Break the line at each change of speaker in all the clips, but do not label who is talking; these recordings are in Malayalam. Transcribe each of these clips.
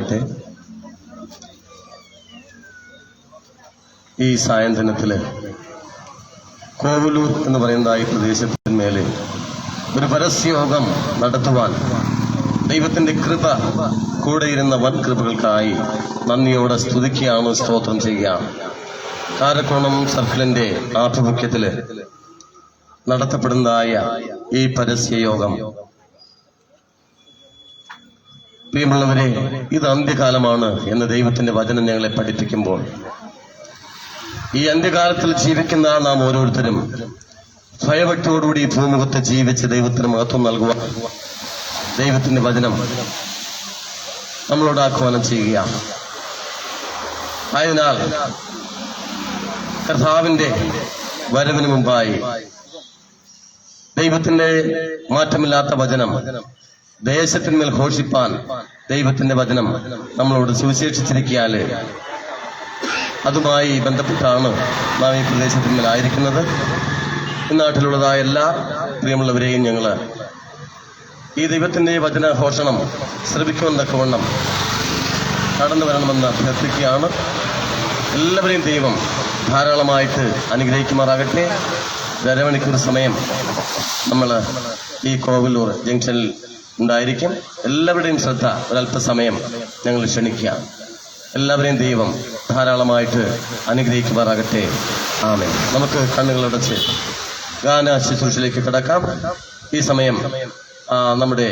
തീരുമാറാകട്ടെ. ഈ സായന്തനത്തില് കോവലൂർ എന്ന് പറയുന്നതായി പ്രദേശത്തിന്മേലെ ഒരു പരസ്യയോഗം നടത്തുവാൻ ദൈവത്തിന്റെ കൃപ കൂടെയിരുന്ന വൻ കൃപകൾക്കായി നന്ദിയോടെ സ്തുതിക്കുകയാണ്, സ്തോത്രം ചെയ്യുകയാണ്. കാരക്കോണം സർക്കിളിന്റെ ആഭിമുഖ്യത്തില് നടത്തപ്പെടുന്നതായ ഈ പരസ്യയോഗം, പ്രിയമുള്ളവരെ, ഇത് അന്ത്യകാലമാണ് എന്ന് ദൈവത്തിന്റെ വചനം ഞങ്ങളെ പഠിപ്പിക്കുമ്പോൾ, ഈ അന്ത്യകാലത്തിൽ ജീവിക്കുന്ന നാം ഓരോരുത്തരും ഭയഭക്തിയോടുകൂടി ഈ ഭൂമുഖത്ത് ജീവിച്ച് ദൈവത്തിന് മഹത്വം നൽകുവാൻ ദൈവത്തിന്റെ വചനം നമ്മളോട് ആഹ്വാനം ചെയ്യുകയാണ്. ആയതിനാൽ കർത്താവിന്റെ വരവിന് മുമ്പായി ദൈവത്തിന്റെ മാറ്റമില്ലാത്ത വചനം ദേശത്തിന്മേൽ ഘോഷിപ്പാൻ ദൈവത്തിന്റെ വചനം നമ്മളോട് സുവിശേഷിച്ചിരിക്കാല് അതുമായി ബന്ധപ്പെട്ടാണ് നാം ഈ പ്രദേശത്തിന്മേലായിരിക്കുന്നത്. ഈ നാട്ടിലുള്ളതായ എല്ലാ പ്രിയമുള്ളവരെയും ഞങ്ങള് ഈ ദൈവത്തിന്റെ വചനഘോഷണം ശ്രമിക്കുമെന്നൊക്കെവണ്ണം കടന്നു വരണമെന്ന് അഭ്യർത്ഥിക്കുകയാണ്. എല്ലാവരെയും ദൈവം ധാരാളമായിട്ട് അനുഗ്രഹിക്കുമാറാകട്ടെ. അരമണിക്കൂർ സമയം നമ്മൾ ഈ കോവലൂർ ജംഗ്ഷനിൽ ഉണ്ടായിരിക്കും. എല്ലാവരുടെയും ശ്രദ്ധ ഒരല്പസമയം ഞങ്ങൾ ക്ഷണിക്കുക. എല്ലാവരെയും ദൈവം ധാരാളമായിട്ട് അനുഗ്രഹിക്കുമാറാകട്ടെ. ആമേൻ. നമുക്ക് കണ്ണുകളടച്ച് ഗാന ശുശ്രൂഷയിലേക്ക് കിടക്കാം. ഈ സമയം നമ്മുടെ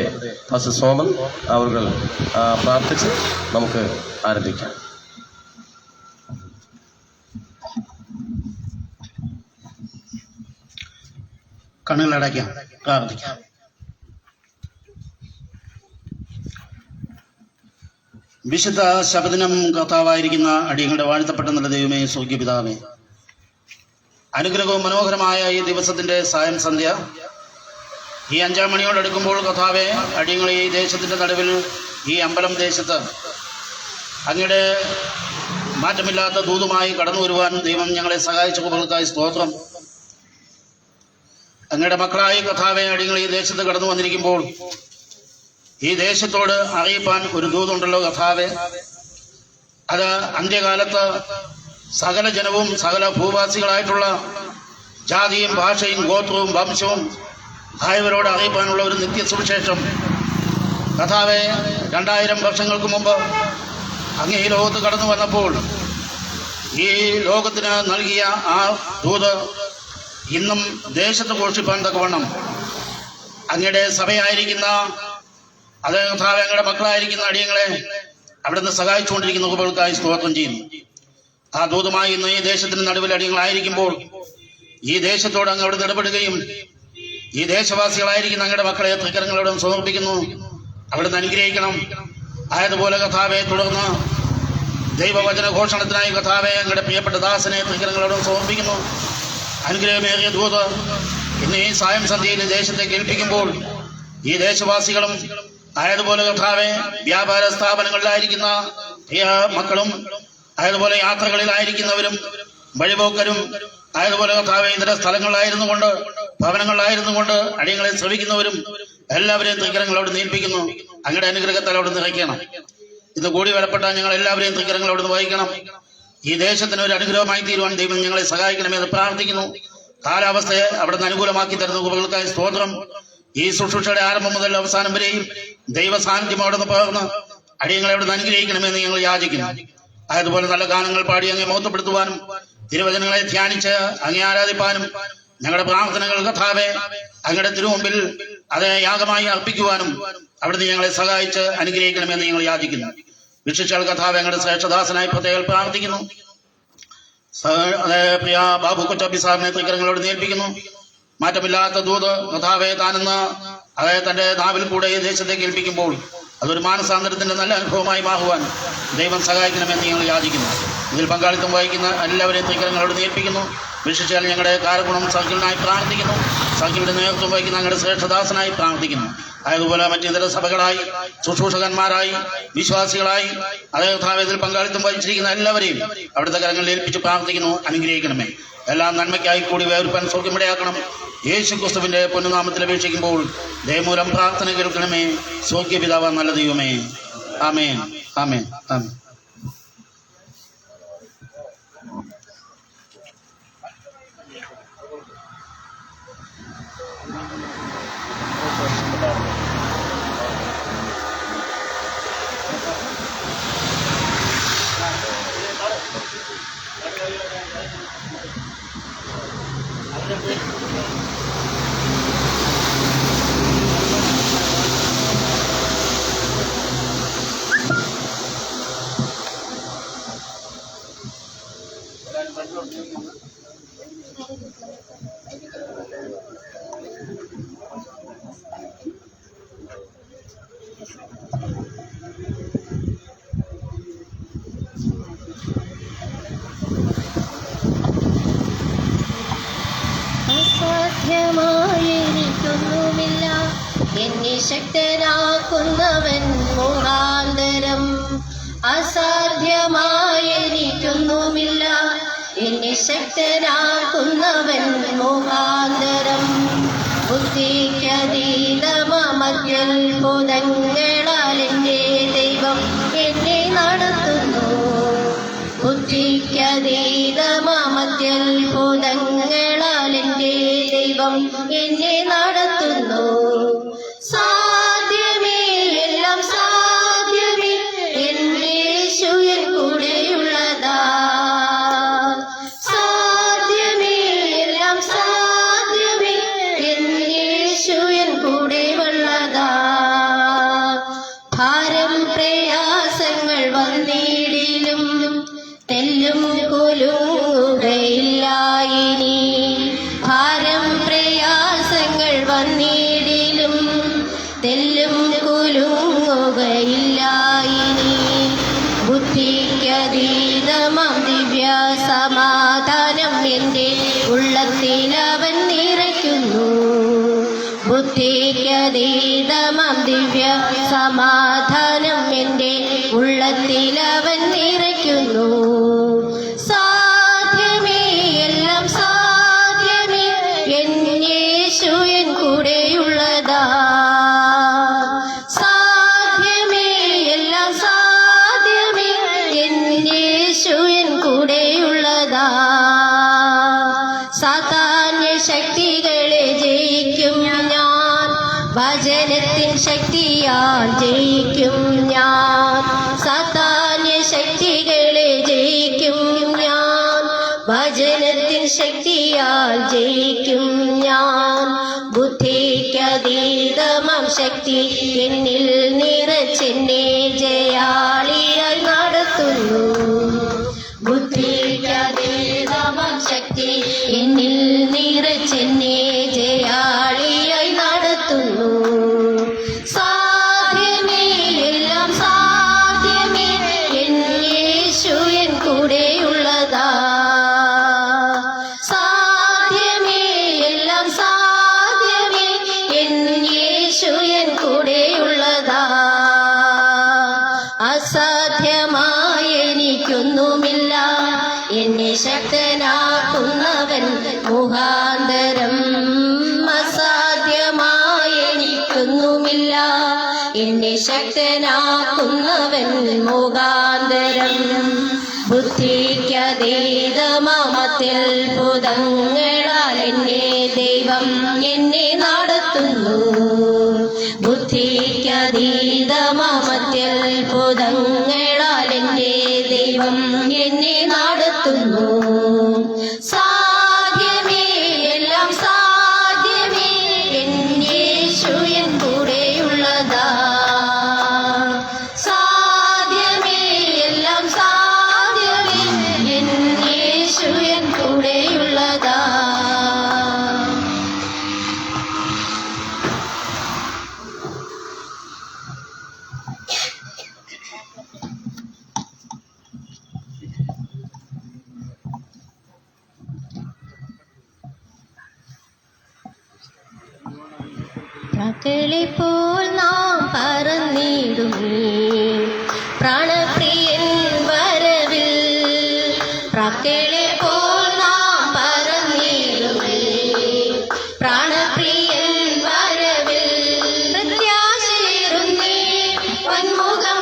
പാസ്റ്റർ സോമൻ അവർ പ്രാർത്ഥിച്ച് നമുക്ക് ആരംഭിക്കാം.
കണ്ണുകളടയ്ക്കാം, പ്രാർത്ഥിക്കാം. വിശുദ്ധ ശബദിനം കർത്താവായിരിക്കുന്ന അടിയങ്ങളുടെ വാഴ്ത്തപ്പെട്ട നല്ല ദൈവമേ, സ്വർഗ്ഗപിതാവേ, അനുഗ്രഹവും മനോഹരമായ ഈ ദിവസത്തിന്റെ സായം സന്ധ്യ ഈ 5 മണിയോടടുക്കുമ്പോൾ കർത്താവേ, അടിയങ്ങൾ ഈ ദേശത്തിന്റെ നടുവിൽ ഈ അമ്പലം ദേശത്ത് അങ്ങയുടെ മാറ്റമില്ലാത്ത ദൂതുമായി കടന്നു വരുവാൻ ദൈവം ഞങ്ങളെ സഹായിച്ച കൃപകൾക്കായി സ്തോത്രം. അങ്ങയുടെ മക്കളായി കർത്താവേ, അടിയങ്ങൾ ഈ ദേശത്ത് കടന്നു വന്നിരിക്കുമ്പോൾ ഈ ദേശത്തോട് അറിയിപ്പാൻ ഒരു ദൂതുണ്ടല്ലോ കർത്താവേ. അത് അന്ത്യകാലത്ത് സകല ജനവും സകല ഭൂവാസികളായിട്ടുള്ള ജാതിയും ഭാഷയും ഗോത്രവും വംശവും ആയവരോട് അറിയിപ്പാനുള്ള ഒരു നിത്യസുവിശേഷം കർത്താവേ, 2000 വർഷങ്ങൾക്ക് മുമ്പ് അങ്ങ് ഈ ലോകത്ത് കടന്നു വന്നപ്പോൾ ഈ ലോകത്തിന് നൽകിയ ആ ദൂത് ഇന്നും ദേശത്ത് ഘോഷിപ്പാൻ തക്കവണ്ണം അങ്ങയുടെ സഭയായിരിക്കുന്ന അത് കർത്താവേ, അങ്ങയുടെ മക്കളായിരിക്കുന്ന അടിയങ്ങളെ അവിടുന്ന് സഹായിച്ചുകൊണ്ടിരിക്കുന്ന കൃപകൾക്കായി സ്തോത്രം ചെയ്യുന്നു. ആ ദൂതുമായി ഇന്ന് ഈ ദേശത്തിന് നടുവിൽ അടിയങ്ങളായിരിക്കുമ്പോൾ ഈ ദേശത്തോട് അങ്ങ് അവിടുന്ന് ഇടപെടുകയും ഈ ദേശവാസികളായിരിക്കുന്ന അങ്ങയുടെ മക്കളെ തൃക്കരങ്ങളോടും സമർപ്പിക്കുന്നു. അവിടുന്ന് അനുഗ്രഹിക്കണം. ആയതുപോലെ കർത്താവെ, തുടർന്ന് ദൈവവചന ഘോഷണത്തിനായി കർത്താവെ, അങ്ങയുടെ പ്രിയപ്പെട്ട ദാസനെ തൃക്കരങ്ങളോടും സമർപ്പിക്കുന്നു. അനുഗ്രഹമേറിയ ദൂത് ഇന്ന് ഈ സായം സന്ധ്യയിൽ ദേശത്തെ കേൾപ്പിക്കുമ്പോൾ ഈ ദേശവാസികളും ആയതുപോലെ കർത്താവെ, വ്യാപാര സ്ഥാപനങ്ങളിലായിരിക്കുന്ന പ്രിയ മക്കളും ആയതുപോലെ യാത്രകളിലായിരിക്കുന്നവരും വഴിപോക്കരും ആയതുപോലെ കർത്താവെ, ഇതര സ്ഥലങ്ങളിലായിരുന്നു കൊണ്ട് ഭവനങ്ങളിലായിരുന്നു കൊണ്ട് അടിയങ്ങളെ ശ്രമിക്കുന്നവരും എല്ലാവരെയും തൃക്കരങ്ങളോട് ഏൽപ്പിക്കുന്നു. അങ്ങയുടെ അനുഗ്രഹത്താൽ അവിടെ നിറയ്ക്കണം. ഇന്ന് കൂടി വരപ്പെട്ട ഞങ്ങൾ എല്ലാവരെയും തൃക്കരങ്ങളോട് വഹിക്കണം. ഈ ദേശത്തിന് ഒരു അനുഗ്രഹമായി തീരുവാൻ ദൈവം ഞങ്ങളെ സഹായിക്കണമെന്ന് പ്രാർത്ഥിക്കുന്നു. കാലാവസ്ഥയെ അവിടുന്ന് അനുകൂലമാക്കി തരുന്ന കൃപകൾക്കായി സ്തോത്രം. ഈ ശുശ്രൂഷയുടെ ആരംഭം മുതൽ അവസാനം വരെയും ദൈവ സാന്നിധ്യം അവിടുന്ന് പകർന്ന് അടിയങ്ങളെ അവിടുന്ന് അനുഗ്രഹിക്കണമെന്ന് ഞങ്ങൾ യാചിക്കുന്നു. അതുപോലെ നല്ല ഗാനങ്ങൾ പാടി അങ്ങേ മഹത്വപ്പെടുത്തുവാനും തിരുവചനങ്ങളെ ധ്യാനിച്ച് അങ്ങേ ആരാധിപ്പാനും ഞങ്ങളുടെ പ്രാർത്ഥനകൾ കർത്താവേ, അങ്ങയുടെ തിരുമുമ്പിൽ അത് യാഗമായി അർപ്പിക്കുവാനും അവിടുന്ന് ഞങ്ങളെ സഹായിച്ച് അനുഗ്രഹിക്കണമെന്ന് ഞങ്ങൾ യാചിക്കുന്നു. വിശിഷ്യാൽ കർത്താവേ, അങ്ങയുടെ ശ്രേഷ്ഠദാസനായി പ്രത്യേകം പ്രാർത്ഥിക്കുന്നു. പ്രിയ ബാബു കൊച്ചപ്പി സാറിനെ തൃക്കരങ്ങളോട് ഏൽപ്പിക്കുന്നു. മാറ്റമില്ലാത്ത ദൂത് കർത്താവേ, താനെന്ന് തന്റെ നാവിൽ കൂടെ ഈ ദേശത്തേക്ക് ഏൽപ്പിക്കുമ്പോൾ അതൊരു മാനസാന്തരത്തിന്റെ നല്ല അനുഭവമായി മാറുവാൻ ദൈവം സഹായിക്കണമെന്ന് ഞങ്ങൾ യാചിക്കുന്നു. ഇതിൽ പങ്കാളിത്തം വഹിക്കുന്ന എല്ലാവരെയും തൃക്കരങ്ങളോട് ഏൽപ്പിക്കുന്നു. വിശേഷിച്ചാൽ ഞങ്ങളുടെ കാരഗുണം സർക്കിളിനായി പ്രാർത്ഥിക്കുന്നു. സർക്കിളിന്റെ നേതൃത്വം വഹിക്കുന്ന ഞങ്ങളുടെ ശ്രേഷ്ഠദാസനായി പ്രാർത്ഥിക്കുന്നു. അതുപോലെ മറ്റിതര സഭകളായി ശുശ്രൂഷകന്മാരായി വിശ്വാസികളായി ഇതിൽ പങ്കാളിത്തം വഹിച്ചിരിക്കുന്ന എല്ലാവരെയും അവിടുത്തെ കരങ്ങളിൽ ഏൽപ്പിച്ച് പ്രാർത്ഥിക്കുന്നു. അനുഗ്രഹിക്കണമേ. എല്ലാം നന്മയ്ക്കായി കൂടി വേർപ്പാൻ സൗഖ്യമിടയാക്കണം. യേശു ക്രിസ്തുവിന്റെ പൊന്നുനാമത്തിൽ അപേക്ഷിക്കുമ്പോൾ ദയമൂലം പ്രാർത്ഥന കേൾക്കണമേ. സ്വർഗ്ഗപിതാവാം നല്ല ദൈവമേ. ആമേൻ ആമേൻ ആമേൻ.
അസാധ്യമായിരിക്കൊന്നുമില്ല എന്നെ ശക്തനാക്കുന്നവൻ മുഖാന്തരം. അസാധ്യമായിരിക്കൊന്നുമില്ല എന്നെ ശക്തനാക്കുന്നവൻ മുഖാന്തരം. ബുദ്ധിക്കതീതമത്യത്ഭുതങ്ങളാൽ എൻ്റെ ദൈവം എന്നെ നടത്തുന്നു. ബുദ്ധിക്കതീതമത്യത്ഭുതങ്ങളാൽ എൻ്റെ ദൈവം എന്നെ നടത്തുന്നു. സാധ്യമേ, എല്ലാം സാധ്യമേ, എൻ്റെ യേശു എൻ കൂടെയുള്ളതാ. സാധ്യമേ, എല്ലാം സാധ്യമേ, എൻ്റെ യേശു എൻ കൂടെയുള്ളതാ. ഭാരം പ്രയാസങ്ങൾ വന്നിടിലും തെല്ലും കുലുങ്ങുകയില്ല ഇനി. ഭാരം പ്രയാസങ്ങൾ വന്നിടിലും തെല്ലും കുലുങ്ങുകയില്ല ഇനി. ബുദ്ധിക്കതീതമാം ദിവ്യ സമാധാനം എൻ്റെ ഉള്ളത്തിൽ അവൻ നിറയ്ക്കുന്നു. ബുദ്ധിക്കതീതമാം ദിവ്യ സമാധാനം എൻ്റെ ഉള്ളത്തിൽ അവൻ നിറയ്ക്കുന്നു. സാധ്യമേ, എല്ലാം സാധ്യമേ, എൻ യേശു എൻ കൂടെയുള്ളതാ. സാധ്യമേ, എല്ലാം സാധ്യമേ, എൻ യേശു എൻ കൂടെയുള്ളതാ. സാത്താന്യ ശക്തികളെ ജയിക്കും ഞാൻ, വചനത്തിൻ ശക്തിയാൽ ജയിക്കും ഞാൻ. സാത്താന്യ ശക്തികളെ ജയിക്കും ഞാൻ, വചനത്തിൻ ശക്തിയാൽ ജയിക്കും ഞാൻ. ബുദ്ധിക്കതീതമാം ശക്തി എന്നിൽ നിറച്ചെന്നെ ജയാളിയായി നടത്തുന്നു. ബുദ്ധിക്കതീതമാം ശക്തി എന്നിൽ നിറച്ചെന്നെ ജയാളിയായി നടത്തുന്നു. സാധ്യമേ, എല്ലാം സാധ്യമേ, എൻ യേശു എൻ കൂടെയുള്ളതാ. സാധ്യമേ, എല്ലാം സാധ്യമേ, എൻ യേശു എൻ കൂടെയുള്ളതാ. അസാധ്യമായെനിക്കൊന്നുമില്ല എന്നെ ശക്തനാക്കുന്നവൻ മുഖാന്തരം. അസാധ്യമായെനിക്കൊന്നുമില്ല എന്നെ ശക്തനാക്കുന്നവൻ മുഖാന്തരം. ബുദ്ധിക്കതീതമത്യത്ഭുതങ്ങളാൽ എന്നെ ദൈവം എന്നെ നടത്തുന്നു. ബുദ്ധിക്കതീതമത്യത്ഭുതങ്ങളാൽ എൻ്റെ ദൈവം എന്നെ നടത്തുന്നു. സാധ്യമേ, എല്ലാം സാധ്യമേ, എൻ യേശു എൻ കൂടെയുള്ളതാ. സാധ്യമേ, എല്ലാം സാധ്യമേ, എൻ യേശു എൻ കൂടെയുള്ളതാ. പ്രാക്കളിപ്പോൾ നാം പറന്നിടുമേ പ്രാണപ്രിയൻ വരവിൽ. പ്രാക്കളിപ്പോൾ നാം പറന്നിടുമേ പ്രാണപ്രിയൻ വരവിൽ. പ്രത്യാശയേറുന്നേ വൻമുഖം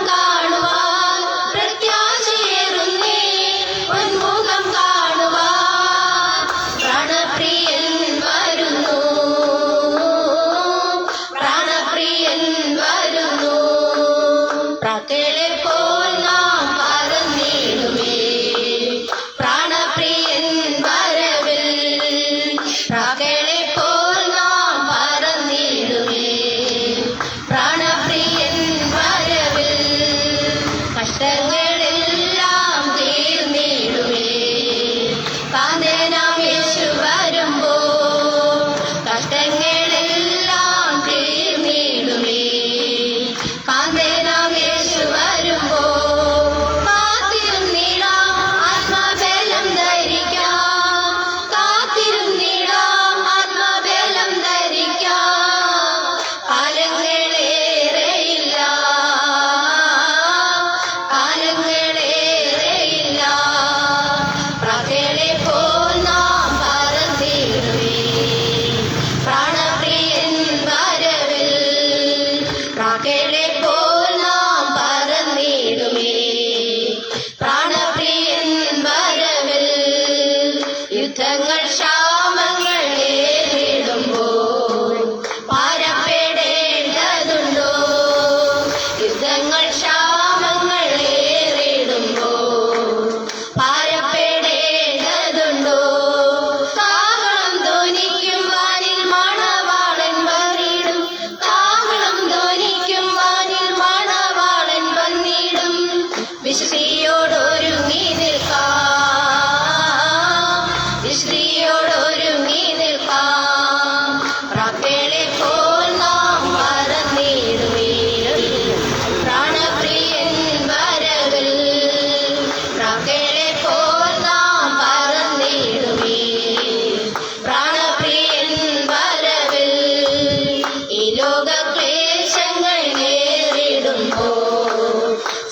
വിശുദ്ധിയോടൊരുങ്ങി നിൽക്കാം, വിശുദ്ധിയോടൊരുങ്ങി നിൽക്കാം. പ്രാക്കളെ പോൽ നാം പറന്നിടുമേ, പ്രാണപ്രിയൻ വരവിൽ. പ്രാക്കളെ പോൽ നാം പറന്നിടുമേ, പ്രാണപ്രിയൻ വരവിൽ. ഈ ലോക ക്ലേശങ്ങൾ നേരിടുമ്പോൾ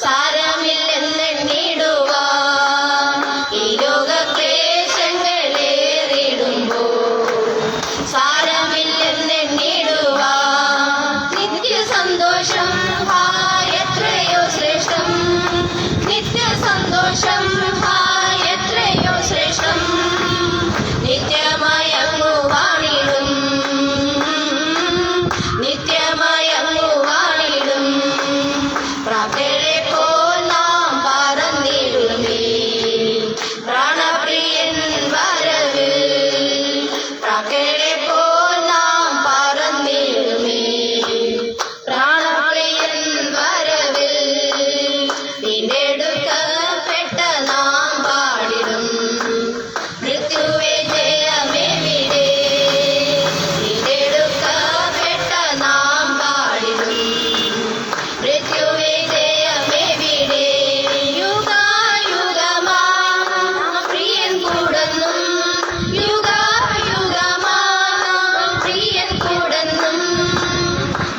സാരമില്ലെന്നെണ്ണിടുവാൻ, ഈ ലോക ക്ലേശങ്ങൾ നേരിടുമ്പോൾ സാരമില്ലെന്നെണ്ണിടുവാൻ. നിത്യ സന്തോഷം എത്രയോ ശ്രേഷ്ഠം, നിത്യ സന്തോഷം എത്രയോ ശ്രേഷ്ഠം. നിത്യമായി അങ്ങു വാണിടും, നിത്യമായി അങ്ങു വാണിടും. പ്രാക്കളെ പോൽ നാം പറന്നിടുമേ, പ്രാണപ്രിയൻ വരവിൽ. പ്രാക്കളെ പോൽ നാം പറന്നിടുമേ, പ്രാണപ്രിയൻ വരവിൽ. വീണ്ടെടുക്കപ്പെട്ട നാം പാടിടും, മൃത്യുവേ ജയമെവിടെ. വീണ്ടെടുക്കപ്പെട്ട നാം പാടിടും, മൃത്യുവേ ജയമെവിടെ. യുഗായുഗമാം നാം പ്രിയൻ കൂടെന്നും, യുഗായുഗമാം നാം പ്രിയൻ കൂടെന്നും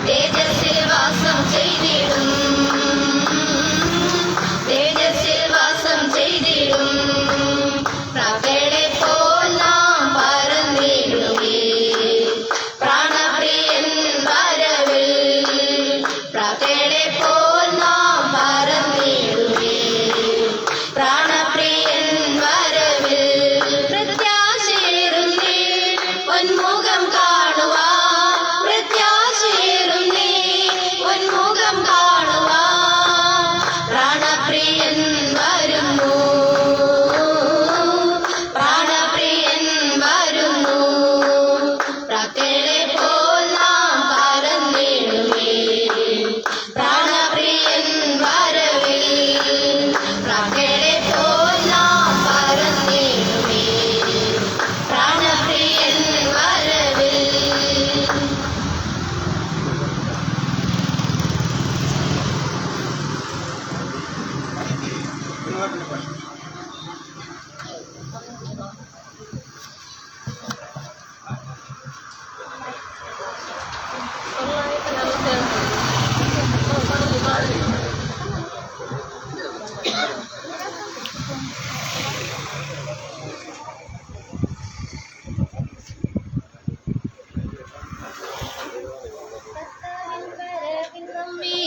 തേജസ്സിൽ വാസം ചെയ്തിടും, തേജസ്സിൽ വാസം ചെയ്തിടും. പ്രാക്കളെ പോൽ നാം പറന്നിടുമേ, പ്രാണപ്രിയൻ വരവിൽ. പ്രാക്കളെ പോൽ നാം പറന്നിടുമേ, പ്രാണപ്രിയൻ വരവിൽ. പ്രത്യാശയേറുന്നേ പൊന്മുഖം കാണുവാൻ, പ്രത്യാശയേറുന്നേ പൊന്മുഖം കാണുവാൻ. പ്രാണപ്രിയൻ വരുന്നു, പ്രാണപ്രിയൻ വരുന്നു. പ്രാക്കളെ പോൽ നാം പറന്നിടുമേ, പ്രാണപ്രിയൻ വരവിൽ. പ്രാക്കളെ പോൽ നാം പറന്നിടുമേ, പ്രാണപ്രിയൻ വരവിൽ.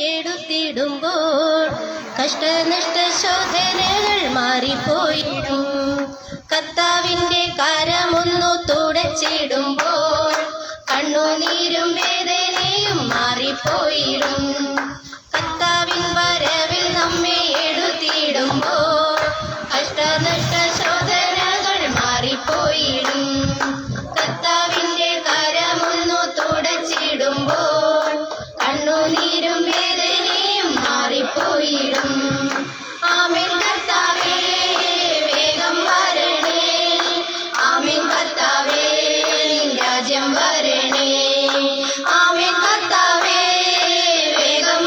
എടുത്തിടുമ്പോൾ കഷ്ടനഷ്ട ശോധനകൾ മാറിപ്പോയിടും. കർത്താവിന്റെ കരമൊന്നു തുടച്ചിടുമ്പോൾ കണ്ണുനീരും വേദനയും മാറിപ്പോയിടും. കർത്താവിൻ വരവിൽ നമ്മെ എടുത്തിടുമ്പോൾ കഷ്ടനഷ്ട ശോധനകൾ മാറിപ്പോയിടും. കർത്താവിന്റെ കരമൊന്നു തുടച്ചിടുമ്പോൾ കണ്ണുനീരും വേദനയും മാറിപ്പോയിടും. ആമേൻ കർത്താവേ വേഗം വരണേ, ആമേൻ കർത്താവേ നിൻ രാജ്യം വരണേ. ആമേൻ കർത്താവേ വേഗം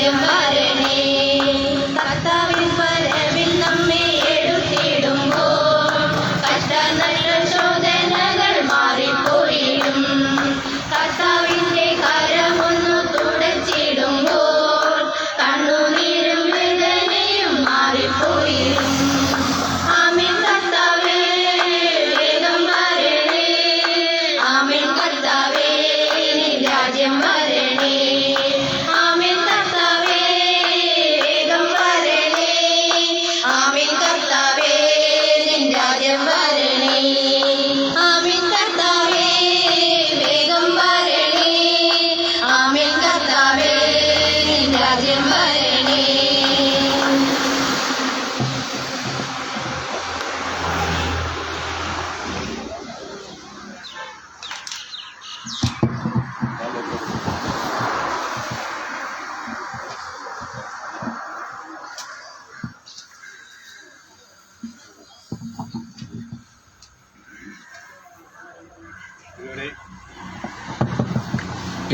രാജ്യം വരണേ. കർത്താവിൻ വരവിൽ നമ്മെ എടുത്തിടുമ്പോൾ കഷ്ടനഷ്ട ശോധനകൾ മാറിപ്പോയിടും. കർത്താവിന്റെ കരമൊന്നു തുടച്ചിടുമ്പോൾ കണ്ണുനീരും വേദനയും മാറിപ്പോയിടും. ആമേൻ കർത്താവേ വേഗം വരണേ. ആമേൻ കർത്താവേ നിൻ രാജ്യം വരണേ. ആമേൻ കർത്താവേ വേഗം വരണേ. ആമേൻ കർത്താവേ നിൻ രാജ്യം വരണേ. ആമേൻ കർത്താവേ വേഗം വരണേ. ആമേൻ കർത്താവേ നിൻ രാജ്യം വരണേ.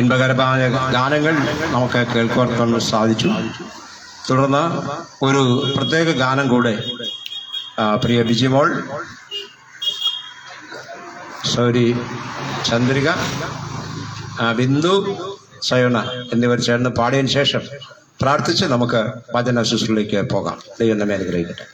ഇൻപകരമായ ഗാനങ്ങൾ നമുക്ക് കേൾക്കുവാൻ സാധിച്ചു. തുടർന്ന് ഒരു പ്രത്യേക ഗാനം കൂടെ പ്രിയ ബിജിമോൾ, സൗരി ചന്ദ്രിക, ബിന്ദു, സയോണ എന്നിവർ ചേർന്ന് പാടിയതിനു ശേഷം പ്രാർത്ഥിച്ച് നമുക്ക് വചന ശുശ്രൂഷയിലേക്ക് പോകാം. ദൈവം നമ്മെ അനുഗ്രഹിക്കട്ടെ.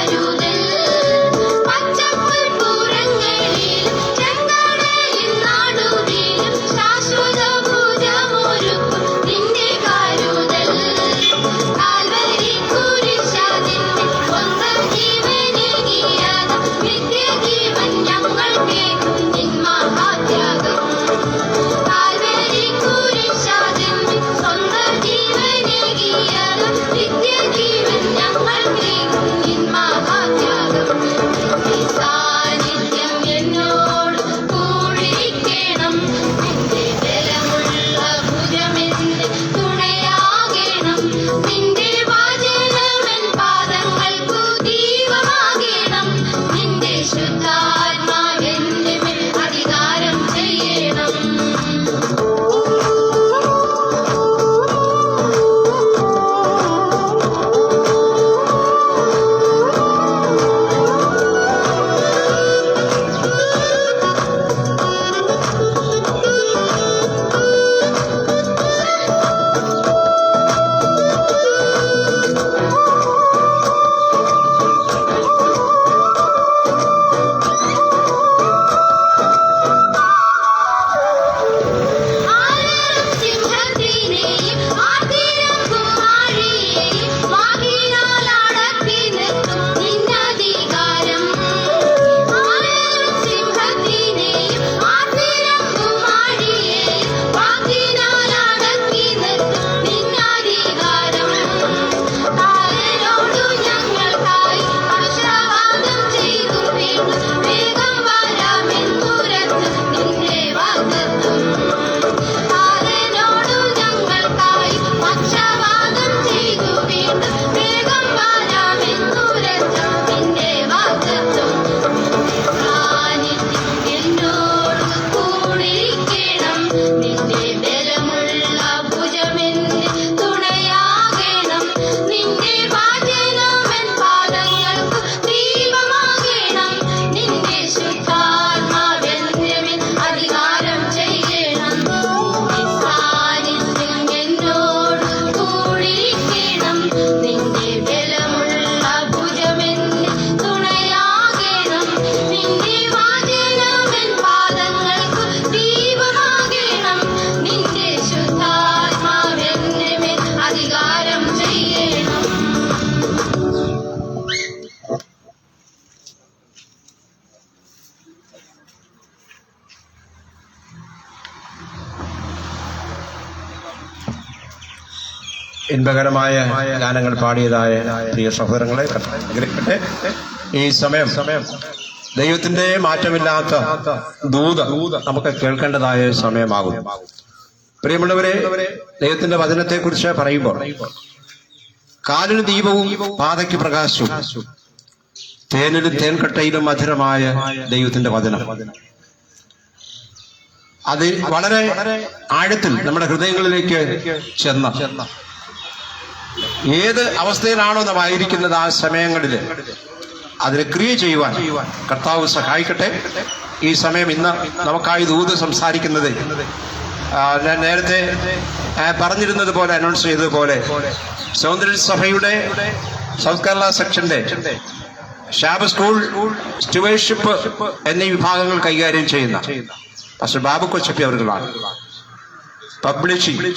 കരുതൽ പച്ചപ്പുൽപ്പുറങ്ങളിലും ചെങ്കടലിൻ നടുവിലും ശാശ്വത ഭുജമൊരുക്കും നിന്റെ കരുതൽ കാൽവരി കുരിശതിന്മേൽ സ്വന്തം ജീവനേകിയതാം നിത്യജീവൻ ഞങ്ങൾ കേൾക്കും നിൻ മഹാത്യാഗം കാൽവരി കുരിശതിന്മേൽ സ്വന്തം ജീവനേകിയതാം നിത്യജീവൻ ഞങ്ങൾ കേൾക്കും നിൻ മഹാത്യാഗം നിന്റെ സാന്നിധ്യം എന്നോട് കൂടിയിരിക്കണം നിന്റെ ബലമുള്ള ഭുജമെന്റെ തുണയാകണം നിന്റെ വചനമെൻ പാദങ്ങൾക്കു ദീപമാകണം നിന്റെ ശുദ്ധാത്മാവെന്റെ മേൽ അധികാരം ചെയ്യണം ആലരും സിംഹത്തിനെയും ആർത്തിരം കുമാരിയെയും വാക്കിനാൽ അടക്കി നിർത്തും നിന്നധികാരം ആലരും സിംഹത്തിനെയും ആർത്തിരം കുമാരിയെയും വാക്കിനാൽ അടക്കി നിർത്തും നിന്നധികാരം കാലനോടു ഞങ്ങൾക്കായി പക്ഷവാദം ചെയ്തു വീണ്ടും വേഗം വരാമെന്നുരത്ത് നിന്റെ വാഗ്ദത്തം കാലനോടു ഞങ്ങൾക്കായി പക്ഷവാദം ചെയ്തു വീണ്ടും വേഗം വരാമെന്നുരത്ത് നിന്റെ വാഗ്ദത്തം സാന്നിധ്യം എന്നോട് കൂടിയിരിക്കണം നിന്റെ ബലമുള്ള ഭുജമെന്റെ തുണയാകണം നിന്റെ വചനമെൻ പാദങ്ങൾക്കു ദീപമാകണം നിന്റെ ശുദ്ധാത്മാവെന്റെ മേൽ അധികാരം ചെയ്യണം നിന്റെ സാന്നിധ്യം എന്നോട് കൂടിയിരിക്കണം നിന്റെ ബലമുള്ള ഭുജമെന്റെ തുണയാകണം നിന്റെ വചനമെൻ പാദങ്ങൾക്കു ദീപമാകണം നിന്റെ ശുദ്ധാത്മാവെന്റെ മേൽ അധികാരം ചെയ്യണം
ഇൻപകരമായ ഗാനങ്ങൾ പാടിയതായ പ്രിയ സഹോദരങ്ങളെ കർത്താവ് അനുഗ്രഹിക്കട്ടെ. ഈ സമയം ദൈവത്തിന്റെ മാറ്റമില്ലാത്ത ദൂത് നമുക്ക് കേൾക്കേണ്ടതായ സമയമാകും. പ്രിയമുള്ളവരെ, ദൈവത്തിന്റെ വചനത്തെക്കുറിച്ച് പറയുമ്പോൾ കാലിന് ദീപവും പാതയ്ക്ക് പ്രകാശവും തേനിലും തേൻകട്ടയിലും മധുരമായ ദൈവത്തിന്റെ വചനം അത് വളരെ ആഴത്തിൽ നമ്മുടെ ഹൃദയങ്ങളിലേക്ക് ചെന്ന ഏത് അവസ്ഥയിലാണോ നാം ആയിരിക്കുന്നത് ആ സമയങ്ങളിൽ അതിനെ ക്രിയ ചെയ്യുവാൻ കർത്താവ് സഹായിക്കട്ടെ. ഈ സമയം ഇന്ന് നമുക്കായി ദൂത് സംസാരിക്കുന്നത് ഞാൻ നേരത്തെ പറഞ്ഞിരുന്നത് പോലെ അനൗൺസ് ചെയ്തതുപോലെ സൗന്ദര്യ സഭയുടെ സൗത്ത് കേരള സെക്ഷന്റെ ശാബ സ്കൂൾ സ്റ്റുവേർഷിപ്പ് എന്നീ വിഭാഗങ്ങൾ കൈകാര്യം ചെയ്യുന്ന പാസ്റ്റർ ബാബു കൊച്ചപ്പി അവர்களാണ്. പബ്ലിഷിംഗ്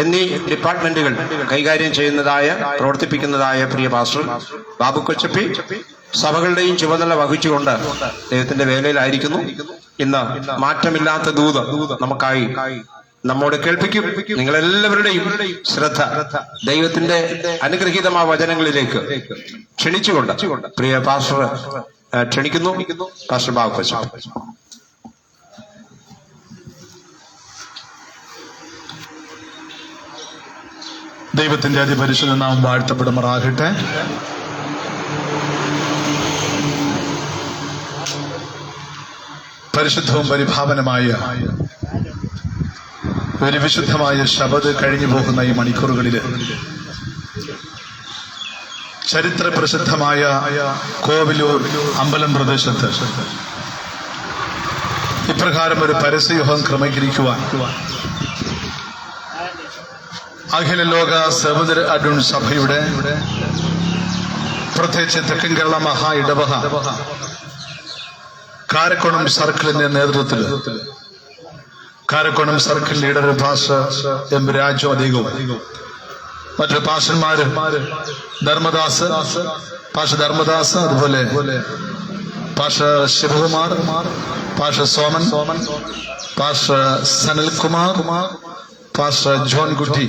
എന്നീ ഡിപ്പാർട്ട്മെന്റുകൾ കൈകാര്യം ചെയ്യുന്നതായ പ്രവർത്തിപ്പിക്കുന്നതായ പ്രിയ പാസ്റ്റർ ബാബു കൊച്ചപ്പി സഭകളുടെയും ചുമതല വഹിച്ചുകൊണ്ട് ദൈവത്തിന്റെ വേലയിലായിരിക്കുന്നു. ഇന്ന് മാറ്റമില്ലാത്ത ദൂത് നമുക്കായി നമ്മോട് കേൾപ്പിക്കും. നിങ്ങളെല്ലാവരുടെയും ശ്രദ്ധ ദൈവത്തിന്റെ അനുഗ്രഹീതമായ വചനങ്ങളിലേക്ക് ക്ഷണിച്ചുകൊണ്ട് പ്രിയ പാസ്റ്റർ ക്ഷണിക്കുന്നു. പാസ്റ്റർ ബാബു കൊച്ചപ്പി.
ദൈവത്തിന്റെ അതിപരിശുദ്ധ നാമം വാഴ്ത്തപ്പെടുമാറാകട്ടെ. പരിശുദ്ധവും പരിഭാവനമായ ഒരു വിശുദ്ധമായ ശബദ് കഴിഞ്ഞു പോകുന്ന ഈ മണിക്കൂറുകളിൽ ചരിത്ര പ്രസിദ്ധമായ കോവിലൂർ അമ്പലം പ്രദേശത്ത് ഇപ്രകാരം ഒരു പരസ്യയുഹം ക്രമീകരിക്കുവാൻ അഖില ലോക സഹോദര അരുൺ സഭയുടെ പ്രത്യേകിച്ച് തെക്കൻ കേരള മഹാ ഇടവക കാരക്കോണം സർക്കിളിന്റെ നേതൃത്വത്തിൽ Karakonam circle leader pastor M Raju അധികവും മറ്റു പാസ്റ്റർമാര് ധർമ്മദാസ് അതുപോലെ pastor Sivakumar, pastor Soman, pastor Sanalkumar, pastor John Kutty,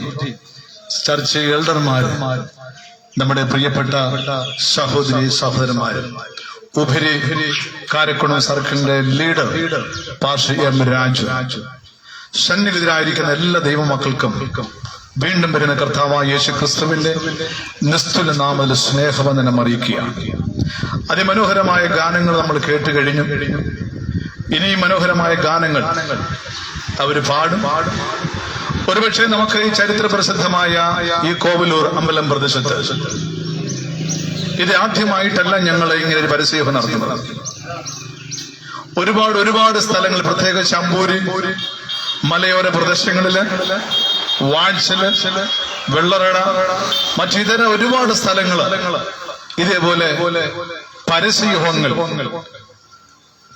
church എൽഡർമാർ, നമ്മുടെ പ്രിയപ്പെട്ട സഹോദരി സഹോദരന്മാർ, ഉപരി കാരക്കുണം സർക്കിളിന്റെ ലീഡർ പാസ്റ്റർ എം രാജു, സന്നിഹിതരായിരിക്കുന്ന എല്ലാ ദൈവമക്കൾക്കും വീണ്ടും വരുന്ന കർത്താവായ യേശു ക്രിസ്തുവിന്റെ നിസ്തുല നാമത്തിൽ സ്നേഹവന്ദനം അറിയിക്കുകയാണ്. അതിമനോഹരമായ ഗാനങ്ങൾ നമ്മൾ കേട്ട് കഴിഞ്ഞു. ഇനിയും മനോഹരമായ ഗാനങ്ങൾ അവർ പാടും. ഒരുപക്ഷെ നമുക്ക് ഈ ചരിത്ര പ്രസിദ്ധമായ ഈ കോവിലൂർ അമ്പലം പ്രദേശത്ത് ഇത് ആദ്യമായിട്ടല്ല ഞങ്ങൾ ഇങ്ങനെ ഒരു പരസ്യയോഗം നടത്തുന്നത്. ഒരുപാട് സ്ഥലങ്ങൾ, പ്രത്യേകിച്ച് അമ്പൂരി മലയോര പ്രദേശങ്ങളില്, വാഴ്ചല്, വെള്ളറട, മറ്റിതര ഒരുപാട് സ്ഥലങ്ങള് ഇതേപോലെ പരസ്യയോഗങ്ങൾ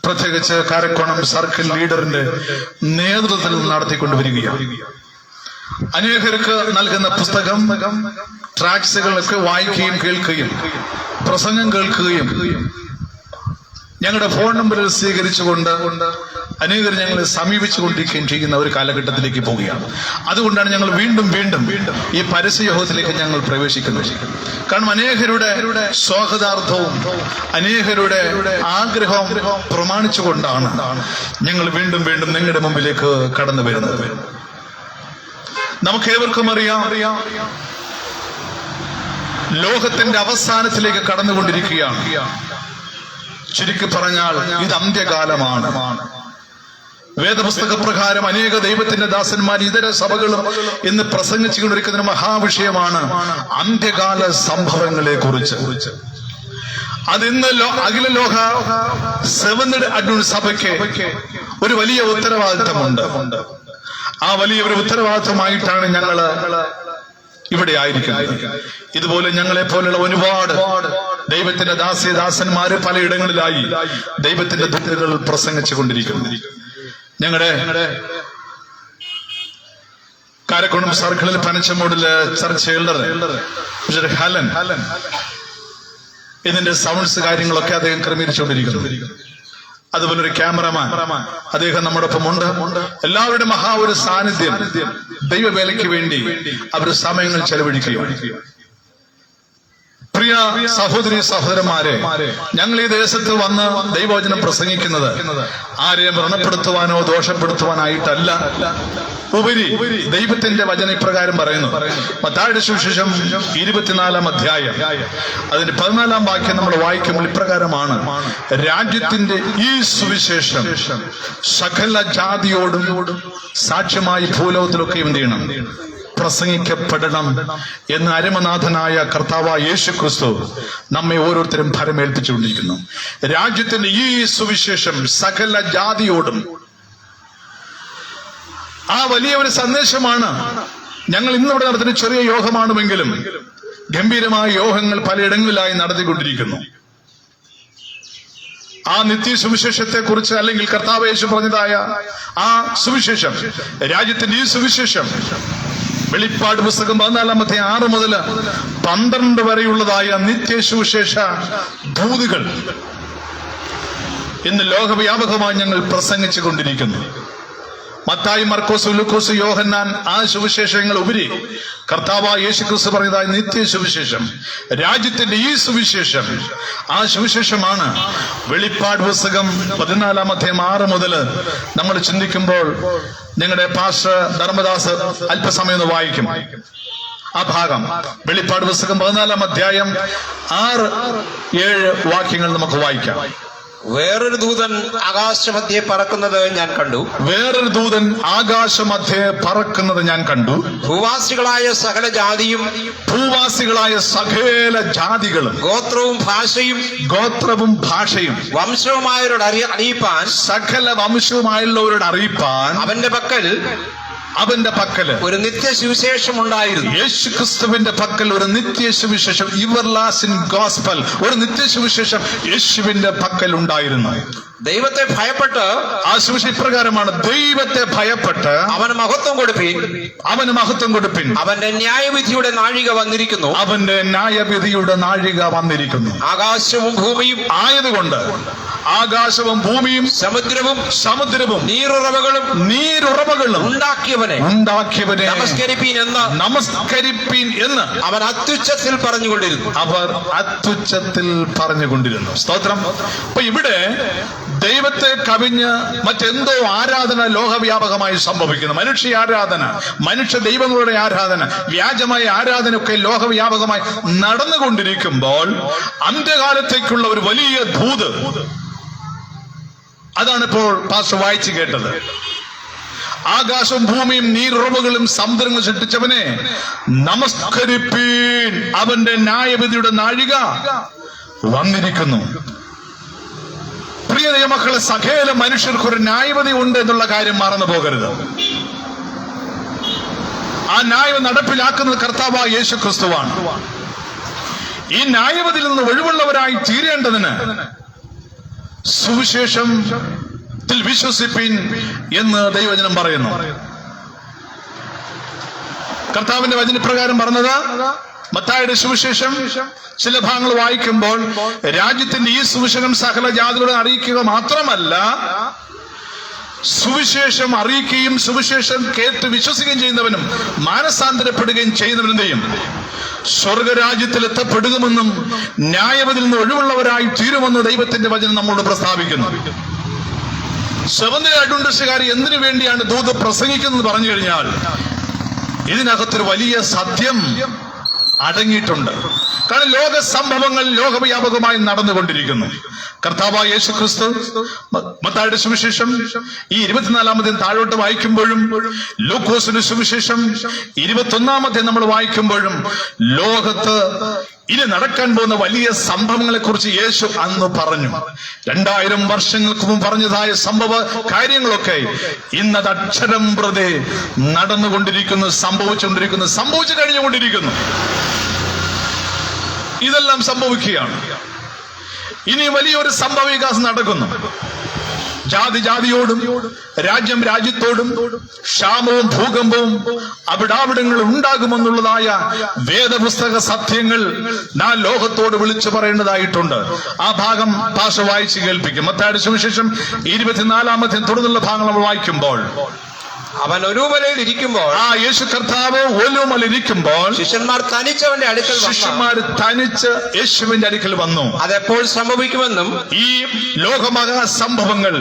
പ്രത്യേകിച്ച് കാരക്കോണം സർക്കിൾ ലീഡറിന്റെ നേതൃത്വത്തിൽ നടത്തിക്കൊണ്ടുവരികയാണ്. അനേകർക്ക് നൽകുന്ന പുസ്തകം, ട്രാക്സുകളൊക്കെ വായിക്കുകയും കേൾക്കുകയും പ്രസംഗം കേൾക്കുകയും ഞങ്ങളുടെ ഫോൺ നമ്പറിൽ സ്വീകരിച്ചുകൊണ്ട് അനേകർ ഞങ്ങളെ സമീപിച്ചുകൊണ്ടിരിക്കുകയും ചെയ്യുന്ന ഒരു കാലഘട്ടത്തിലേക്ക് പോവുകയാണ്. അതുകൊണ്ടാണ് ഞങ്ങൾ വീണ്ടും ഈ പരസ്യയോഗത്തിലേക്ക് ഞങ്ങൾ പ്രവേശിക്കുന്നത്. കാരണം അനേകരുടെ സ്വാഗതാർത്ഥവും അനേകരുടെ ആഗ്രഹവും പ്രമാണിച്ചുകൊണ്ടാണ് ഞങ്ങൾ വീണ്ടും നിങ്ങളുടെ മുമ്പിലേക്ക് കടന്നു വരുന്നത്. നമുക്കേവർക്കും അറിയാം, ലോകത്തിന്റെ അവസാനത്തിലേക്ക് കടന്നുകൊണ്ടിരിക്കുകയാണ്. ചുരുക്കി പറഞ്ഞാൽ ഇത് അന്ത്യകാലമാണ്. വേദപുസ്തക പ്രകാരം അനേക ദൈവത്തിന്റെ ദാസന്മാർ ഇതര സഭകളും ഇന്ന് പ്രസംഗിച്ചുകൊണ്ടിരിക്കുന്ന മഹാവിഷയമാണ് അന്ത്യകാല സംഭവങ്ങളെ കുറിച്ച്. അതിന്ന് അഖില ലോക സെവൻത് അഡ്വന്റിസ്റ്റ് സഭയ്ക്ക് ഒരു വലിയ ഉത്തരവാദിത്തമുണ്ട്. ആ വലിയ ഒരു ഉത്തരവാദിത്തമായിട്ടാണ് ഞങ്ങള് ഇവിടെ ആയിരിക്കുന്നത്. ഇതുപോലെ ഞങ്ങളെ പോലുള്ള ഒരുപാട് ദൈവത്തിന്റെ ദാസന്മാര് പലയിടങ്ങളിലായി ദൈവത്തിന്റെ ദൂതകൾ പ്രസംഗിച്ചു കൊണ്ടിരിക്കുന്നു. ഞങ്ങളുടെ കാരക്കുണം സർക്കിളിൽ പനച്ചമൂടില് ചർച്ച് എൽഡർ ഹലൻ ഇതിന്റെ സൗണ്ട്സ് കാര്യങ്ങളൊക്കെ അദ്ദേഹം ക്രമീകരിച്ചുകൊണ്ടിരിക്കുന്നു. അതുപോലെ ഒരു ക്യാമറമാൻ അദ്ദേഹം നമ്മോടൊപ്പം ഉണ്ട്. എല്ലാവരുടെ ഒരു സാന്നിധ്യം ദൈവവേലയ്ക്ക് വേണ്ടി അവർ സമയങ്ങൾ ചെലവഴിക്കുകയാണ്. പ്രിയ സഹോദരി സഹോദരന്മാരെ, ഞങ്ങൾ ഈ ദേശത്ത് വന്ന് ദൈവവചനം പ്രസംഗിക്കുന്നത് ആരെയും വ്രണപ്പെടുത്തുവാനോ ദോഷപ്പെടുത്തുവാനായിട്ടല്ല. ഉപരി ദൈവത്തിന്റെ വചന ഇപ്രകാരം പറയുന്നു. മത്തായിയുടെ സുവിശേഷം 24-ാം അധ്യായം അതിന്റെ 14-ാം വാക്യം നമ്മൾ വായിക്കുമ്പോൾ ഇപ്രകാരമാണ്: രാജ്യത്തിന്റെ ഈ സുവിശേഷം സകല ജാതിയോടും സാക്ഷ്യമായി ഭൂലോകത്തിലൊക്കെ എന്ത് ചെയ്യണം? പ്രസംഗിക്കപ്പെടണം എന്ന് അരമനാഥനായ കർത്താവായ യേശു ക്രിസ്തു നമ്മെ ഓരോരുത്തരും ഭരമേൽപ്പിച്ചുകൊണ്ടിരിക്കുന്നു. രാജ്യത്തിന്റെ ഈ സുവിശേഷം സകല ജാതിയോടും. ആ വലിയ ഒരു സന്ദേശമാണ് ഞങ്ങൾ ഇന്നിവിടെ നടത്തുന്ന ചെറിയ യോഗമാണെങ്കിലും ഗംഭീരമായ യോഗങ്ങൾ പലയിടങ്ങളിലായി നടത്തിക്കൊണ്ടിരിക്കുന്നു. ആ നിത്യ സുവിശേഷത്തെ കുറിച്ച്, അല്ലെങ്കിൽ കർത്താവ് യേശു പറഞ്ഞതായ ആ സുവിശേഷം, രാജ്യത്തിന്റെ ഈ സുവിശേഷം വെളിപ്പാട് പുസ്തകം 14-ാം അധ്യായം 6 മുതൽ 12 വരെയുള്ളതായ നിത്യസുവിശേഷ ദൂതുകൾ ഇന്ന് ലോകവ്യാപകമായി ഞങ്ങൾ പ്രസംഗിച്ചു കൊണ്ടിരിക്കുന്നു. മത്തായി, മർക്കോസ്, ലൂക്കോസ്, യോഹന്നാൻ ആ സുവിശേഷങ്ങൾ ഉപരി കർത്താവായ യേശു ക്രിസ്തു പറഞ്ഞതായ നിത്യ സുവിശേഷം, രാജ്യത്തിന്റെ ഈ സുവിശേഷം, ആ സുവിശേഷമാണ് വെളിപ്പാട് പുസ്തകം 14-ാം അധ്യായം 6 മുതൽ നമ്മൾ ചിന്തിക്കുമ്പോൾ ഞങ്ങളുടെ പാസ്റ്റർ ധർമ്മദാസ് അല്പസമയം ഒന്ന് വായിക്കും ആ ഭാഗം. വെളിപ്പാട് പുസ്തകം 14-ാം അധ്യായം 6-7 വാക്യങ്ങൾ നമുക്ക് വായിക്കാം.
വേറൊരു ദൂതൻ ആകാശമധ്യേ പറക്കുന്നത് ഞാൻ കണ്ടു.
വേറൊരു ദൂതൻ ആകാശമധ്യേ പറക്കുന്നത് ഞാൻ കണ്ടു.
ഭൂവാസികളായ സകല ജാതിയും,
ഭൂവാസികളായ സകല ജാതികളും,
ഗോത്രവും ഭാഷയും
വംശവുമായവരോട്
അറിയിപ്പാൻ,
സകല വംശവുമായുള്ളവരോട് അറിയിപ്പാൻ
അവന്റെ പക്കൽ
അവന്റെ പക്കല്
ഒരു നിത്യസുവിശേഷം ഉണ്ടായിരുന്നു.
യേശു ക്രിസ്തുവിന്റെ പക്കൽ ഒരു നിത്യസുവിശേഷം, ഇവർലാസ്റ്റിംഗ് ഗോസ്പൽ, ഒരു നിത്യസുവിശേഷം യേശുവിന്റെ പക്കൽ ഉണ്ടായിരുന്നു.
ദൈവത്തെ ഭയപ്പെട്ട്,
ആ സുവിശേഷം ഇപ്രകാരമാണ്: ദൈവത്തെ ഭയപ്പെട്ട്
അവന് മഹത്വം കൊടുപ്പീൻ,
അവന് മഹത്വം കൊടുപ്പിൻ,
അവന്റെ ന്യായവിധിയുടെ നാഴിക വന്നിരിക്കുന്നു,
അവന്റെ ന്യായവിധിയുടെ നാഴിക വന്നിരിക്കുന്നു.
ആകാശവും ഭൂമിയും
ആയതുകൊണ്ട് ആകാശവും ഭൂമിയും സമുദ്രവും നീരുറവകളും ഉണ്ടാക്കിയവനെ നമസ്കരിപ്പീൻ എന്ന്
അവൻ അത്യുച്ചത്തിൽ പറഞ്ഞുകൊണ്ടിരുന്നു.
അവർ അത്യുച്ചത്തിൽ പറഞ്ഞുകൊണ്ടിരുന്നു. സ്തോത്രം. അപ്പൊ ഇവിടെ ദൈവത്തെ കവിഞ്ഞ് മറ്റെന്തോ ആരാധന ലോകവ്യാപകമായി സംഭവിക്കുന്നു. മനുഷ്യ ആരാധന, മനുഷ്യ ദൈവങ്ങളുടെ ആരാധന, വ്യാജമായ ആരാധനയൊക്കെ ലോകവ്യാപകമായി നടന്നുകൊണ്ടിരിക്കുമ്പോൾ അന്ത്യകാലത്തേക്കുള്ള ഒരു വലിയ ദൂത്, അതാണ് ഇപ്പോൾ പാസ്റ്റർ വായിച്ചു കേട്ടത്. ആകാശവും ഭൂമിയും നീരുറവുകളും സമുദ്രങ്ങൾ സൃഷ്ടിച്ചവനെ നമസ്കരിപ്പീൻ, അവന്റെ ന്യായവിധിയുടെ നാഴിക വന്നിരിക്കുന്നു. പ്രിയ ദൈവമക്കളെ, സകല മനുഷ്യർക്കൊരു ന്യായവിധി ഉണ്ട് എന്നുള്ള കാര്യം മറന്നു പോകരുത്. ആ ന്യായം നടപ്പിലാക്കുന്നത് കർത്താവായ യേശു ക്രിസ്തുവാണ്. ഈ ന്യായവിധിയിൽ നിന്ന് ഒഴിവുള്ളവരായി തീരേണ്ടതിന് സുവിശേഷത്തിൽ വിശ്വസിപ്പിൻ എന്ന് ദൈവവചനം പറയുന്നു. കർത്താവിന്റെ വചനപ്രകാരം പറഞ്ഞത് മത്തായിയുടെ സുവിശേഷം ചില ഭാഗങ്ങൾ വായിക്കുമ്പോൾ രാജ്യത്തിന്റെ ഈ സുവിശേഷം സകല ജാതികളെ അറിയിക്കുക മാത്രമല്ല, സുവിശേഷം അറിയിക്കുകയും സുവിശേഷം കേട്ട് വിശ്വസിക്കുകയും ചെയ്യുന്നവനും മാനസാന്തരപ്പെടുകയും ചെയ്യുന്നവനെയും സ്വർഗരാജ്യത്തിൽ എത്തപ്പെടുമെന്നും ന്യായവിധിയിൽ നിന്ന് ഒഴിവുള്ളവരായി തീരുമെന്ന് ദൈവത്തിന്റെ വചനം നമ്മോട് പ്രസ്താവിക്കുന്നു. സെവന്തിലെ അഡ്വന്റിസ്റ്റുകാർ എന്തിനു വേണ്ടിയാണ് ദൂത് പ്രസംഗിക്കുന്നത് പറഞ്ഞു കഴിഞ്ഞാൽ, ഇതിനകത്തൊരു വലിയ സത്യം അടങ്ങിയിട്ടുണ്ട്. കാരണം ലോക സംഭവങ്ങൾ ലോകവ്യാപകമായി നടന്നുകൊണ്ടിരിക്കുന്നു. കർത്താവായ യേശു ക്രിസ്തു മത്തായിയുടെ സുവിശേഷം ഈ 24-ാമത്തെ താഴോട്ട് വായിക്കുമ്പോഴും, ലൂക്കോസിന്റെ സുവിശേഷം 21-ാമത്തെ നമ്മൾ വായിക്കുമ്പോഴും ലോകത്ത് ഇനി നടക്കാൻ പോകുന്ന വലിയ സംഭവങ്ങളെ കുറിച്ച് യേശു അന്ന് പറഞ്ഞു. 2000 വർഷങ്ങൾക്ക് മുമ്പ് പറഞ്ഞതായ സംഭവ കാര്യങ്ങളൊക്കെ ഇന്നത് അക്ഷരം പ്രതി നടന്നുകൊണ്ടിരിക്കുന്നു, സംഭവിച്ചു കഴിഞ്ഞുകൊണ്ടിരിക്കുന്നു. ഇതെല്ലാം സംഭവിക്കുകയാണ്. ഇനി വലിയൊരു സംഭവ വികാസം നടക്കുന്നു. ജാതി ജാതിയോടും രാജ്യം രാജ്യത്തോടും ക്ഷാമവും ഭൂകമ്പവും അവിടാവിടങ്ങൾ ഉണ്ടാകുമെന്നുള്ളതായ വേദപുസ്തക സത്യങ്ങൾ നാം ലോകത്തോട് വിളിച്ചു പറയേണ്ടതായിട്ടുണ്ട്. ആ ഭാഗം പാസ്റ്റർ വായിച്ച് കേൾപ്പിക്കും. മത്തായിയുടെ സുവിശേഷം 24-ാമത്തെ തുടർന്നുള്ള ഭാഗങ്ങൾ നമ്മൾ വായിക്കുമ്പോൾ,
അവൻ ഒലൂമലയിൽ ഇരിക്കുമ്പോൾ,
യേശു കർത്താവ് ഒലൂമലിരിക്കുമ്പോൾ
ശിഷ്യന്മാർ തനിച്ചവന്റെ അടുക്കൽ
തനിച്ച് യേശുവിന്റെ അടുക്കൽ വന്നു.
അതെപ്പോൾ സംഭവിക്കുമെന്നും
ഈ ലോകമഹാ സംഭവങ്ങൾ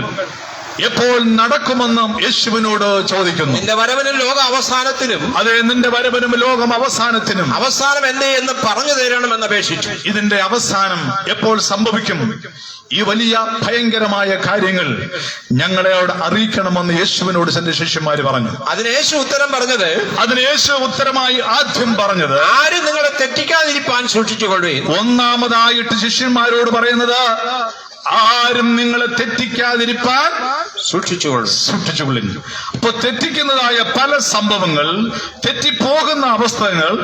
എപ്പോൾ നടക്കുമെന്നും യേശുവിനോട് ചോദിക്കുന്നു.
നിന്റെ വരവനും ലോക അവസാനത്തിനും,
അതെ, നിന്റെ വരവനും ലോകം അവസാനത്തിനും
അവസാനം എന്തേ എന്ന് പറഞ്ഞു തരണമെന്ന് അപേക്ഷിച്ചു.
ഇതിന്റെ അവസാനം എപ്പോൾ സംഭവിക്കും? ഈ വലിയ ഭയങ്കരമായ കാര്യങ്ങൾ ഞങ്ങളെയോട് അറിയിക്കണമെന്ന് യേശുവിനോട് തന്റെ ശിഷ്യന്മാര് പറഞ്ഞു.
അതിന് യേശു
ഉത്തരമായി ആദ്യം പറഞ്ഞത്,
ആരും നിങ്ങളെ തെറ്റിക്കാതിരിപ്പാൻ സൂക്ഷിച്ചുകൊള്ളുകയും.
ഒന്നാമതായിട്ട് ശിഷ്യന്മാരോട് പറയുന്നത്, ആരും നിങ്ങളെ തെറ്റിക്കാതിരിപ്പാൻ സൂക്ഷിച്ചുകൊള്ളും. അപ്പൊ തെറ്റിക്കുന്നതായ പല സംഭവങ്ങൾ, തെറ്റിപ്പോകുന്ന അവസ്ഥകൾ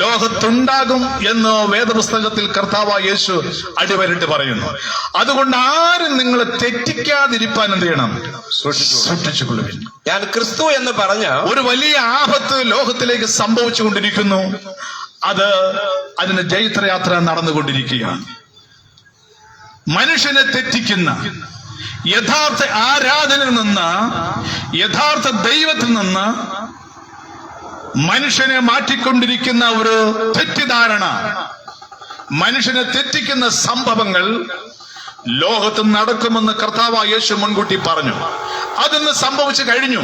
ലോകത്തുണ്ടാകും എന്ന് വേദപുസ്തകത്തിൽ കർത്താവായ യേശു അടിവരിട്ട് പറയുന്നു. അതുകൊണ്ട് ആരും നിങ്ങളെ തെറ്റിക്കാതിരിപ്പാൻ എന്ത് ചെയ്യണം? സൂക്ഷിച്ചുകൊള്ളും.
ഞാൻ ക്രിസ്തു എന്ന് പറഞ്ഞ
ഒരു വലിയ ആപത്ത് ലോകത്തിലേക്ക് സംഭവിച്ചുകൊണ്ടിരിക്കുന്നു. അതിന് ജൈത്രയാത്ര നടന്നുകൊണ്ടിരിക്കുകയാണ്. മനുഷ്യനെ തെറ്റിക്കുന്ന, യഥാർത്ഥ ആരാധനയിൽ നിന്ന്, യഥാർത്ഥ ദൈവത്തിൽ നിന്ന് മനുഷ്യനെ മാറ്റിക്കൊണ്ടിരിക്കുന്ന ഒരു തെറ്റിദ്ധാരണ, മനുഷ്യനെ തെറ്റിക്കുന്ന സംഭവങ്ങൾ ലോകത്ത് നടക്കുമെന്ന് കർത്താവായ യേശു മുൻകൂട്ടി പറഞ്ഞു. അതൊന്ന് സംഭവിച്ചു കഴിഞ്ഞു,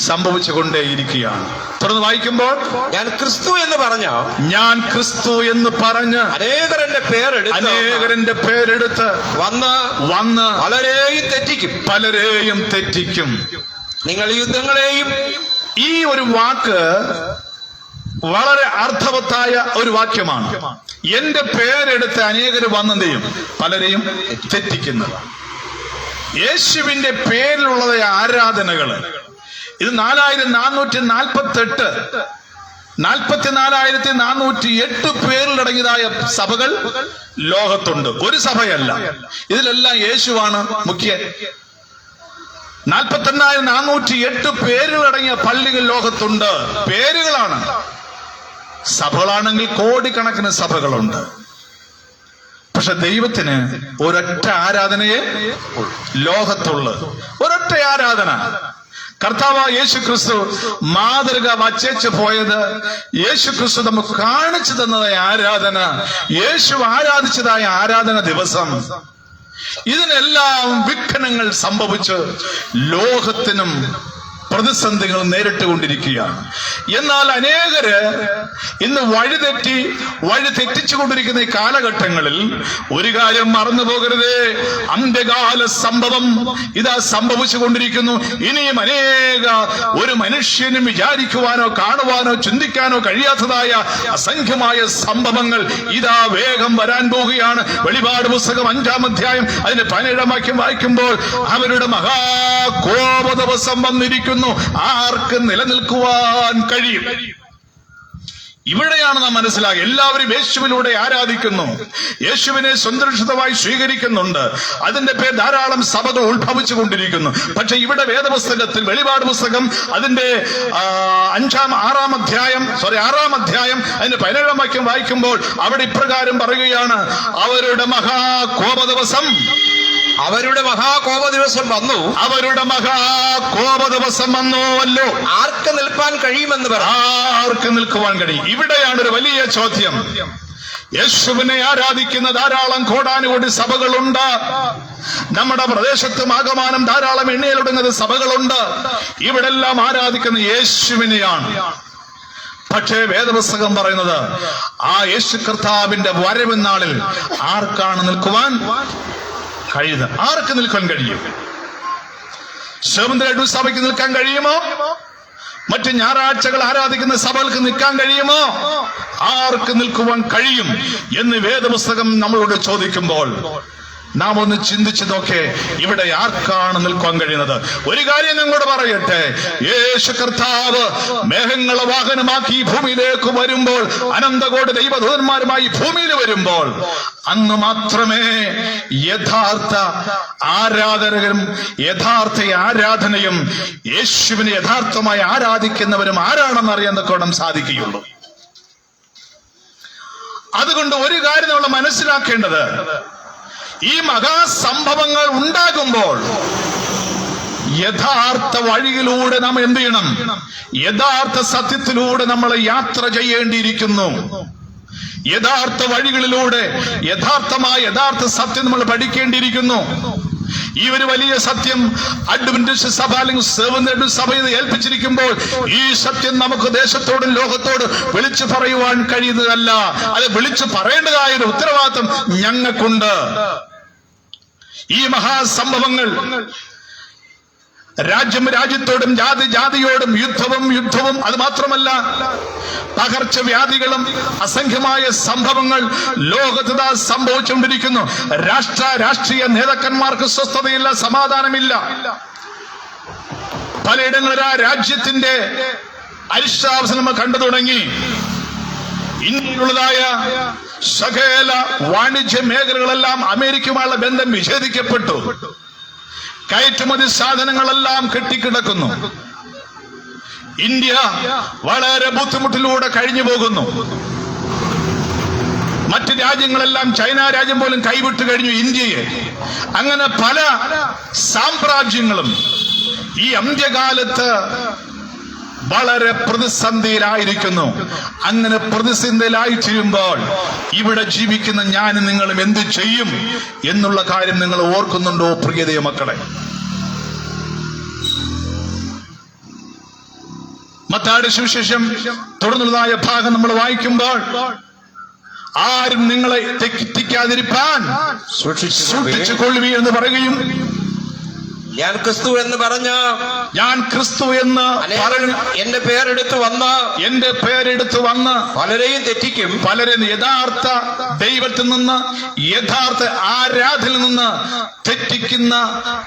സംഭവിച്ചുകൊണ്ടേയിരിക്കുകയാണ്. തുടർന്ന് വായിക്കുമ്പോൾ,
ഞാൻ ക്രിസ്തു എന്ന് പറഞ്ഞ്
അനേകരന്റെ പേരെടുത്ത് വന്ന് പലരെയും തെറ്റിക്കും.
നിങ്ങൾ യുദ്ധങ്ങളെയും,
ഈ ഒരു വാക്ക് വളരെ അർത്ഥവത്തായ ഒരു വാക്യമാണ്. എന്റെ പേരെടുത്ത് അനേകർ വന്നതെയും പലരെയും തെറ്റിക്കുന്നത്. യേശുവിന്റെ പേരിലുള്ളത് ആരാധനകള്, ഇത് 44,408 പേരിലടങ്ങിയതായ സഭകൾ ലോകത്തുണ്ട്. ഒരു സഭയല്ല, ഇതിലെല്ലാം യേശുവാണ് മുഖ്യൻ. 48,408 പേരിലടങ്ങിയ പള്ളികൾ ലോകത്തുണ്ട്. പേരുകളാണ്. സഭകളാണെങ്കിൽ കോടിക്കണക്കിന് സഭകളുണ്ട്. പക്ഷെ ദൈവത്തിന് ഒരൊറ്റ ആരാധനയെ ലോകത്തുള്ളു. ഒരൊറ്റ ആരാധന. കർത്താവ് യേശു ക്രിസ്തു മാതൃക വച്ചേച്ച് പോയത്, യേശു ക്രിസ്തു നമുക്ക് കാണിച്ചു തന്നതായ ആരാധന, യേശു ആരാധിച്ചതായ ആരാധന ദിവസം, ഇതിനെല്ലാം വിഘ്നങ്ങൾ സംഭവിച്ച് ലോകത്തിനും പ്രതിസന്ധികൾ നേരിട്ടുകൊണ്ടിരിക്കുകയാണ്. എന്നാൽ അനേകര് ഇന്ന് വഴി തെറ്റിച്ചുകൊണ്ടിരിക്കുന്ന ഈ കാലഘട്ടങ്ങളിൽ ഒരു കാര്യം മറന്നു പോകരുതേ. അന്ത്യകാല സംഭവം ഇതാ സംഭവിച്ചുകൊണ്ടിരിക്കുന്നു. ഇനിയും ഒരു മനുഷ്യനും വിചാരിക്കുവാനോ കാണുവാനോ ചിന്തിക്കാനോ കഴിയാത്തതായ അസംഖ്യമായ സംഭവങ്ങൾ ഇതാ വേഗം വരാൻ പോവുകയാണ്. വെളിപാട് പുസ്തകം 5-ാം അധ്യായം അതിന്റെ 17-ാം വാക്യം വായിക്കുമ്പോൾ അവരുടെ മഹാകോപ ദിവസം വന്നിരിക്കുന്നു, ആർക്ക് നിലനിൽക്കുവാൻ കഴിയും? ഇവിടെയാണ് നാം മനസ്സിലാക്കുക. എല്ലാവരും യേശുവിലൂടെ ആരാധിക്കുന്നു, യേശുവിനെ സ്വന്തരക്ഷിതമായി സ്വീകരിക്കുന്നുണ്ട്. അതിന്റെ പേര് ധാരാളം സഭകൾ ഉത്ഭവിച്ചു കൊണ്ടിരിക്കുന്നു. പക്ഷെ ഇവിടെ വേദപുസ്തകത്തിൽ വെളിപാട് പുസ്തകം അതിന്റെ 6-ാം അധ്യായം അതിന്റെ 17-ാം വാക്യം വായിക്കുമ്പോൾ അവിടെ ഇപ്രകാരം പറയുകയാണ്, അവരുടെ മഹാകോപ ദിവസം വന്നു. അവരുടെ മഹാകോപ ദിവസം വന്നുവല്ലോ.
ആർക്ക് നിൽപ്പാൻ കഴിയുമെന്ന്
ആർക്ക് നിൽക്കുവാൻ കഴിയും? ഇവിടെയാണ് ഒരു വലിയ ചോദ്യം. യേശുവിനെ ആരാധിക്കുന്ന ധാരാളം കോടാനുകോടി സഭകളുണ്ട്. നമ്മുടെ പ്രദേശത്തും ആകമാനം ധാരാളം എണ്ണയിലൊടുങ്ങുന്ന സഭകളുണ്ട്. ഇവിടെല്ലാം ആരാധിക്കുന്ന യേശുവിനെയാണ്. പക്ഷേ വേദപുസ്തകം പറയുന്നത് ആ യേശു കർത്താവിന്റെ വരവ് നാളിൽ ആർക്കാണ് നിൽക്കുവാൻ കഴിയുന്നത്? ആർക്ക് നിൽക്കാൻ കഴിയും? സെവന്ത് സഭയ്ക്ക് നിൽക്കാൻ കഴിയുമോ? മറ്റ് ഞായറാഴ്ചകൾ ആരാധിക്കുന്ന സഭകൾക്ക് നിൽക്കാൻ കഴിയുമോ? ആർക്ക് നിൽക്കുവാൻ കഴിയും എന്ന് വേദപുസ്തകം നമ്മളോട് ചോദിക്കുമ്പോൾ നാം ഒന്ന് ചിന്തിച്ചു നോക്കേ, ഇവിടെ ആർക്കാണ് നിൽക്കാൻ കഴിയുന്നത്? ഒരു കാര്യം നിങ്ങളോട് പറയട്ടെ, യേശു കർത്താവ് മേഘങ്ങളെ വാഹനമാക്കി ഭൂമിയിലേക്ക് വരുമ്പോൾ, അനന്തകോടി ദൈവദൂതന്മാരുമായി ഭൂമിയിൽ വരുമ്പോൾ, അന്ന് മാത്രമേ യഥാർത്ഥ ആരാധകരും യഥാർത്ഥ ആരാധനയും യേശുവിനെ യഥാർത്ഥമായി ആരാധിക്കുന്നവരും ആരാണെന്ന് അറിയാൻ തക്കോണം സാധിക്കുകയുള്ളൂ. അതുകൊണ്ട് ഒരു കാര്യം നമ്മൾ മനസ്സിലാക്കേണ്ടത്, ഈ മഹാസംഭവങ്ങൾ ഉണ്ടാകുമ്പോൾ യഥാർത്ഥ വഴിയിലൂടെ നാം എന്ത് ചെയ്യണം? യഥാർത്ഥ സത്യത്തിലൂടെ നമ്മൾ യാത്ര ചെയ്യേണ്ടിയിരിക്കുന്നു. യഥാർത്ഥ വഴികളിലൂടെ യഥാർത്ഥ സത്യം നമ്മൾ പഠിക്കേണ്ടിയിരിക്കുന്നു. ഈ ഒരു വലിയ സത്യം അഡ്വന്റിസ്റ്റ് സഭ അല്ലെങ്കിൽ സെവന്ത് സഭ ഏൽപ്പിച്ചിരിക്കുമ്പോൾ ഈ സത്യം നമുക്ക് ദേശത്തോടും ലോകത്തോട് വിളിച്ചു പറയുവാൻ കഴിയുന്നതല്ല. അത് വിളിച്ചു പറയേണ്ടതായ ഒരു ഉത്തരവാദിത്വം ഞങ്ങൾക്കുണ്ട്. ഈ മഹാസംഭവങ്ങൾ രാജ്യത്തോടും ജാതിയോടും യുദ്ധവും അത് മാത്രമല്ല പകർച്ചവ്യാധികളും അസംഖ്യമായ സംഭവങ്ങൾ ലോകത്ത് സംഭവിച്ചുകൊണ്ടിരിക്കുന്നു. രാഷ്ട്രീയ നേതാക്കന്മാർക്ക് സ്വസ്ഥതയില്ല, സമാധാനമില്ല. പലയിടങ്ങളിൽ ആ രാജ്യത്തിന്റെ അരിഷ്ടാവസ്ഥ നമ്മൾ കണ്ടു തുടങ്ങി. ഇന്ത്യയിലുള്ളതായ സകല വാണിജ്യ മേഖലകളെല്ലാം അമേരിക്കയുമായുള്ള ബന്ധം വിച്ഛേദിക്കപ്പെട്ടു. കയറ്റുമതി സാധനങ്ങളെല്ലാം കെട്ടിക്കിടക്കുന്നു. ഇന്ത്യ വളരെ ബുദ്ധിമുട്ടിലൂടെ കഴിഞ്ഞു പോകുന്നു. മറ്റ് രാജ്യങ്ങളെല്ലാം, ചൈന രാജ്യം പോലും കൈവിട്ട് കഴിഞ്ഞു ഇന്ത്യയെ. അങ്ങനെ പല സാമ്രാജ്യങ്ങളും ഈ അന്ത്യകാലത്ത് വളരെ പ്രതിസന്ധിയിലായിരിക്കുന്നു. അങ്ങനെ പ്രതിസന്ധിയിലായിത്തീരുമ്പോൾ ഇവിടെ ജീവിക്കുന്ന ഞാനും നിങ്ങളും എന്ത് ചെയ്യും എന്നുള്ള കാര്യം നിങ്ങൾ ഓർക്കുന്നുണ്ടോ പ്രിയതേ മക്കളെ? മത്തായിയുടെ സുവിശേഷം തുടർന്നുള്ളതായ ഭാഗം നമ്മൾ വായിക്കുമ്പോൾ, ആരും നിങ്ങളെ തെറ്റിക്കാതിരിപ്പാൻ സൂക്ഷിച്ചുകൊള്ളുവീ എന്ന് പറയുകയും
ഞാൻ ക്രിസ്തു എന്ന് പറഞ്ഞ്
ഞാൻ ക്രിസ്തു എന്ന് പറഞ്ഞു
എന്റെ പേരെടുത്ത് വന്ന്
പലരെയും തെറ്റിക്കും. പലരെയും യഥാർത്ഥ ദൈവത്തിൽ നിന്ന്, യഥാർത്ഥ ആരാധനയിൽ നിന്ന് തെറ്റിക്കുന്ന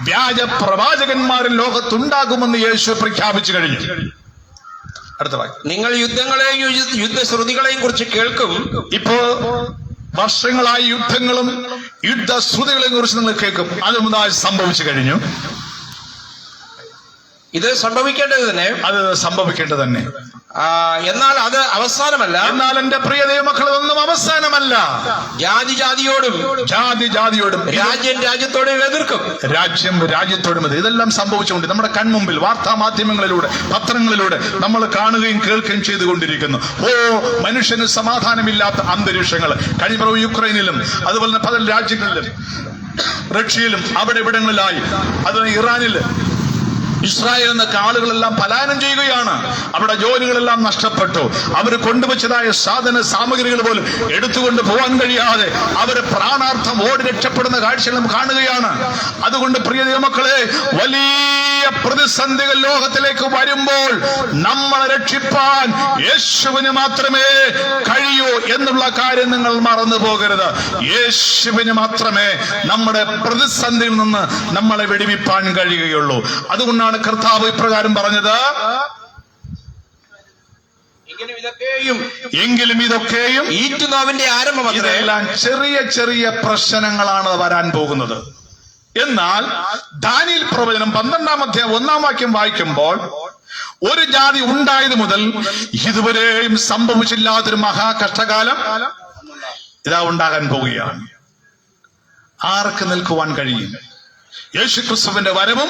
വ്യാജ പ്രവാചകന്മാരും ലോകത്തുണ്ടാകുമെന്ന് യേശു പ്രഖ്യാപിച്ചു കഴിഞ്ഞു. അടുത്ത വാക്യം.
നിങ്ങൾ യുദ്ധങ്ങളെയും യുദ്ധശ്രുതികളെയും കുറിച്ച് കേൾക്കും.
ഇപ്പോ വർഷങ്ങളായി യുദ്ധങ്ങളും യുദ്ധശ്രുതികളെയും കുറിച്ച് നിങ്ങൾ കേൾക്കും. അത് മുതായി സംഭവിച്ചു കഴിഞ്ഞു.
ഇത് സംഭവിക്കേണ്ടത് തന്നെ. എന്നാൽ അത് അവസാനമല്ല.
എന്നാൽ എന്റെ പ്രിയ ദൈവമക്കളൊന്നും അവസാനമല്ല.
ജാതി ജാതിയോടും രാജ്യം രാജ്യത്തോടും എതിർക്കും.
രാജ്യം രാജ്യത്തോടും. ഇതെല്ലാം സംഭവിച്ചുകൊണ്ട് നമ്മുടെ കൺമുമ്പിൽ വാർത്താ മാധ്യമങ്ങളിലൂടെ, പത്രങ്ങളിലൂടെ നമ്മൾ കാണുകയും കേൾക്കുകയും ചെയ്തുകൊണ്ടിരിക്കുന്നു. മനുഷ്യന് സമാധാനമില്ലാത്ത അന്തരീക്ഷങ്ങൾ കഴിഞ്ഞ യുക്രൈനിലും അതുപോലെ തന്നെ പല രാജ്യങ്ങളിലും, റഷ്യയിലും അവിടെ ഇവിടങ്ങളിലായി, അതുപോലെ ഇറാനിൽ, ഇസ്രായേൽ എന്നൊക്കെ ആളുകളെല്ലാം പലായനം ചെയ്യുകയാണ്. അവിടെ ജോലികളെല്ലാം നഷ്ടപ്പെട്ടു. അവർ കൊണ്ടുവച്ചതായ സാധന സാമഗ്രികൾ പോലും എടുത്തുകൊണ്ട് പോകാൻ കഴിയാതെ അവർ പ്രാണാർത്ഥം ഓടി രക്ഷപ്പെടുന്ന കാഴ്ചകളും കാണുകയാണ്. അതുകൊണ്ട് പ്രിയ ദൈവമക്കളെ, വലിയ പ്രതിസന്ധികൾ ലോകത്തിലേക്ക് വരുമ്പോൾ നമ്മളെ രക്ഷിപ്പാൻ യേശുവിന് മാത്രമേ കഴിയൂ എന്നുള്ള കാര്യം നിങ്ങൾ മറന്നു പോകരുത്. യേശുവിന് മാത്രമേ നമ്മുടെ പ്രതിസന്ധിയിൽ നിന്ന് നമ്മളെ വെടിവിപ്പാൻ കഴിയുകയുള്ളൂ. അതുകൊണ്ടാണ് കർത്താവ് ഇപ്രകാരം പറഞ്ഞത്, എങ്കിലും ഇതൊക്കെയും
ഈറ്റുനോവിന്റെ ആരംഭം.
ഇതെല്ലാം ചെറിയ ചെറിയ പ്രശ്നങ്ങളാണ് വരാൻ പോകുന്നത്. എന്നാൽ ദാനിയേൽ പ്രവചനം 12-ാം അധ്യായം 1-ാം വാക്യം വായിക്കുമ്പോൾ, ഒരു ജാതി ഉണ്ടായത് മുതൽ ഇതുവരെയും സംഭവിച്ചില്ലാത്തൊരു മഹാകഷ്ടകാലം ഇതാ ഉണ്ടാകാൻ പോവുകയാണ്. ആർക്ക് നിൽക്കുവാൻ കഴിയും? യേശുക്രിസ്തുവിന്റെ വരവും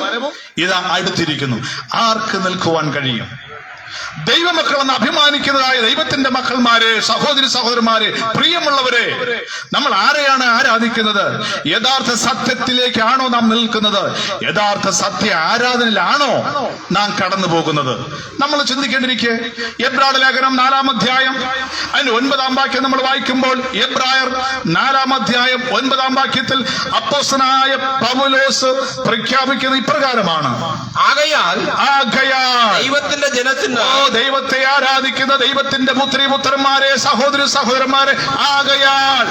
ഇതാ അടുത്തിരിക്കുന്നു. ആർക്ക് നിൽക്കുവാൻ കഴിയും? ദൈവമക്കളെന്ന് അഭിമാനിക്കുന്നതായ ദൈവത്തിന്റെ മക്കൾമാരെ, സഹോദരി സഹോദരന്മാരെ, പ്രിയമുള്ളവരെ, നമ്മൾ ആരെയാണ് ആരാധിക്കുന്നത്? യഥാർത്ഥ സത്യത്തിലേക്കാണോ നാം നിൽക്കുന്നത്? യഥാർത്ഥ സത്യ ആരാധനയിലാണോ നാം കടന്നു പോകുന്നത്? നമ്മൾ ചിന്തിക്കേണ്ടിരിക്കെ എബ്രായ ലേഖനം 4-ാം അധ്യായം അതിന്റെ 9-ാം വാക്യം നമ്മൾ വായിക്കുമ്പോൾ, എബ്രായർ 4-ാം അധ്യായം 9-ാം വാക്യത്തിൽ അപ്പോസ്തലനായ പൗലോസ് പ്രഖ്യാപിക്കുന്നത് ഇപ്രകാരമാണ്: ആകയാൽ
ദൈവത്തിന്റെ ജനത്തിന്,
ദൈവത്തെ ആരാധിക്കുന്ന ദൈവത്തിന്റെ പുത്രിപുത്രന്മാരെ, സഹോദരി സഹോദരന്മാരെ, ആകയാൽ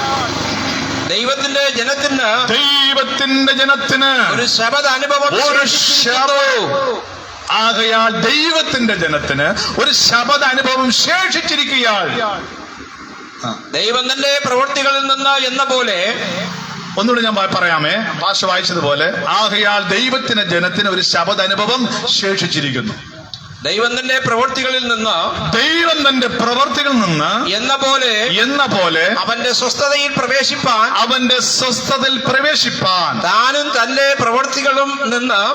ദൈവത്തിന്റെ
ജനത്തിന്
ഒരു ശബദ അനുഭവം,
ആകയാൽ ദൈവത്തിന്റെ ജനത്തിന് ഒരു ശബദ അനുഭവം ശേഷിച്ചിരിക്കുകയാൽ,
ദൈവം തന്റെ പ്രവൃത്തികളിൽ നിന്ന് എന്ന പോലെ.
ഒന്നുകൂടി ഞാൻ പറയാമേ, ഭാഷ വായിച്ചതുപോലെ, ആകയാൽ ദൈവത്തിന്റെ ജനത്തിന് ഒരു ശബദ അനുഭവം ശേഷിച്ചിരിക്കുന്നു.
ദൈവം തന്റെ പ്രവൃത്തികളിൽ നിന്ന് എന്ന പോലെ അവന്റെ സ്വസ്ഥതയിൽ പ്രവേശിപ്പാൻ താനും തന്റെ പ്രവൃത്തികളിൽ നിന്നും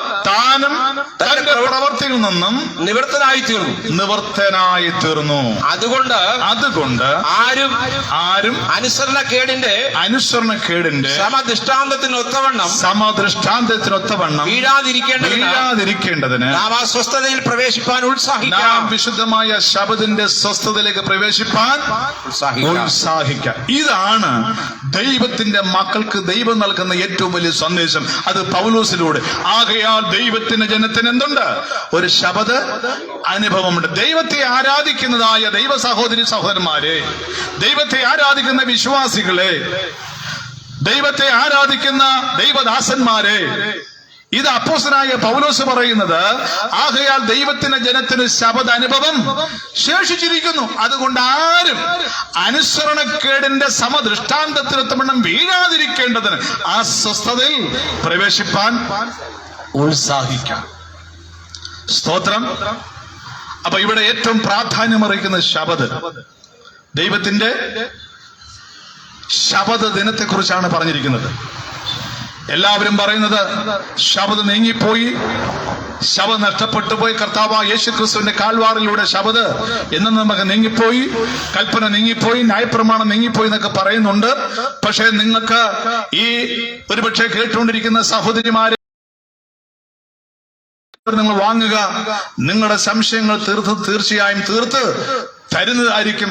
നിവൃത്തനായി തീർന്നു. അതുകൊണ്ട് ആരും അനുസരണക്കേടിന്റെ സമദൃഷ്ടാന്തത്തിനൊത്തവണ്ണം വീഴാതിരിക്കേണ്ടതിന് നാം ആ സ്വസ്ഥതയിൽ പ്രവേശിപ്പാൻ നാം
വിശുദ്ധമായ ശബദിന്റെ സ്വസ്ഥതയിലേക്ക് പ്രവേശിപ്പാൻ ഉത്സാഹിക്കാം. ഇതാണ് ദൈവത്തിന്റെ മക്കൾക്ക് ദൈവം നൽകുന്ന ഏറ്റവും വലിയ സന്ദേശം. അത് പൗലോസിലൂടെ. ആകയാൽ ദൈവത്തിന്റെ ജനത്തിന് എന്തുണ്ട്? ഒരു ശബദ അനുഭവമുണ്ട്. ദൈവത്തെ ആരാധിക്കുന്നതായ ദൈവ സഹോദരി സഹോദരന്മാരെ, ദൈവത്തെ ആരാധിക്കുന്ന വിശ്വാസികളെ, ദൈവത്തെ ആരാധിക്കുന്ന ദൈവദാസന്മാരെ, ഇത് അപ്പോസ്തലനായ പൗലോസ് പറയുന്നത്, ആകയാൽ ദൈവത്തിന്റെ ജനത്തിന് ശബദ അനുഭവം ശേഷിച്ചിരിക്കുന്നു. അതുകൊണ്ട് ആരും അനുസരണക്കേടിന്റെ സമദൃഷ്ടാന്തത്തിനൊത്തവണ്ണം വീഴാതിരിക്കേണ്ടതിന് ആ സ്വസ്ഥതയിൽ പ്രവേശിപ്പാൻ ഉത്സാഹിക്കാം. സ്തോത്രം. അപ്പൊ ഇവിടെ ഏറ്റവും പ്രാധാന്യമറിയിക്കുന്ന ശബദ്, ദൈവത്തിന്റെ ശബദ ദിനത്തെ കുറിച്ചാണ് പറഞ്ഞിരിക്കുന്നത്. എല്ലാവരും പറയുന്നത് ശബദ് നീങ്ങിപ്പോയി, ശബദ് നഷ്ടപ്പെട്ടു പോയി. കർത്താവായ യേശുക്രിസ്തുവിന്റെ കാൽവാറിലൂടെ ശബദ് എന്ന് നമുക്ക് നീങ്ങിപ്പോയി, കൽപ്പന നീങ്ങിപ്പോയി, ന്യായപ്രമാണം നീങ്ങിപ്പോയി എന്നൊക്കെ പറയുന്നുണ്ട്. പക്ഷെ നിങ്ങൾക്ക് ഈ ഒരുപക്ഷെ കേട്ടുകൊണ്ടിരിക്കുന്ന സഹോദരിമാരെ, നിങ്ങൾ വാങ്ങുക, നിങ്ങളുടെ സംശയങ്ങൾ തീർച്ചയായും തീർത്ത് തരുന്നതായിരിക്കും.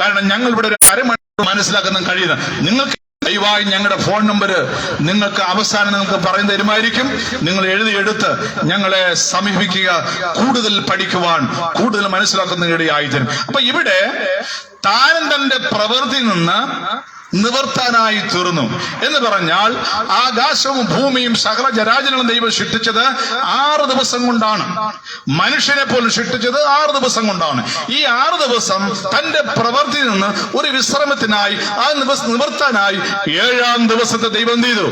കാരണം ഞങ്ങൾ ഇവിടെ ഒരു അരമണിക്കൂർ മനസ്സിലാക്കാൻ കഴിയുന്നത് നിങ്ങൾക്ക് ദയവായി ഞങ്ങളുടെ ഫോൺ നമ്പർ നിങ്ങൾക്ക് അവസാനം നിങ്ങൾക്ക് പറഞ്ഞു തരുമായിരിക്കും. നിങ്ങൾ എഴുതിയെടുത്ത് ഞങ്ങളെ സമീപിക്കുക. കൂടുതൽ പഠിക്കുവാൻ, കൂടുതൽ മനസ്സിലാക്കുന്ന ഇടയായിത്തീരും. അപ്പൊ ഇവിടെ താൻ തന്റെ പ്രവൃത്തി നിന്ന് നിവർത്താനായി തീർന്നു എന്ന് പറഞ്ഞാൽ ആകാശവും ഭൂമിയും സകല ജരാചരങ്ങളും ദൈവം സൃഷ്ടിച്ചത് 6 ദിവസം കൊണ്ടാണ്. മനുഷ്യനെ പോലും സൃഷ്ടിച്ചത് 6 ദിവസം കൊണ്ടാണ്. ഈ 6 ദിവസം തന്റെ പ്രവൃത്തി നിന്ന് ഒരു വിശ്രമത്തിനായി, ആ നിവർത്താനായി 7-ാം ദിവസത്തെ ദൈവം ചെയ്തു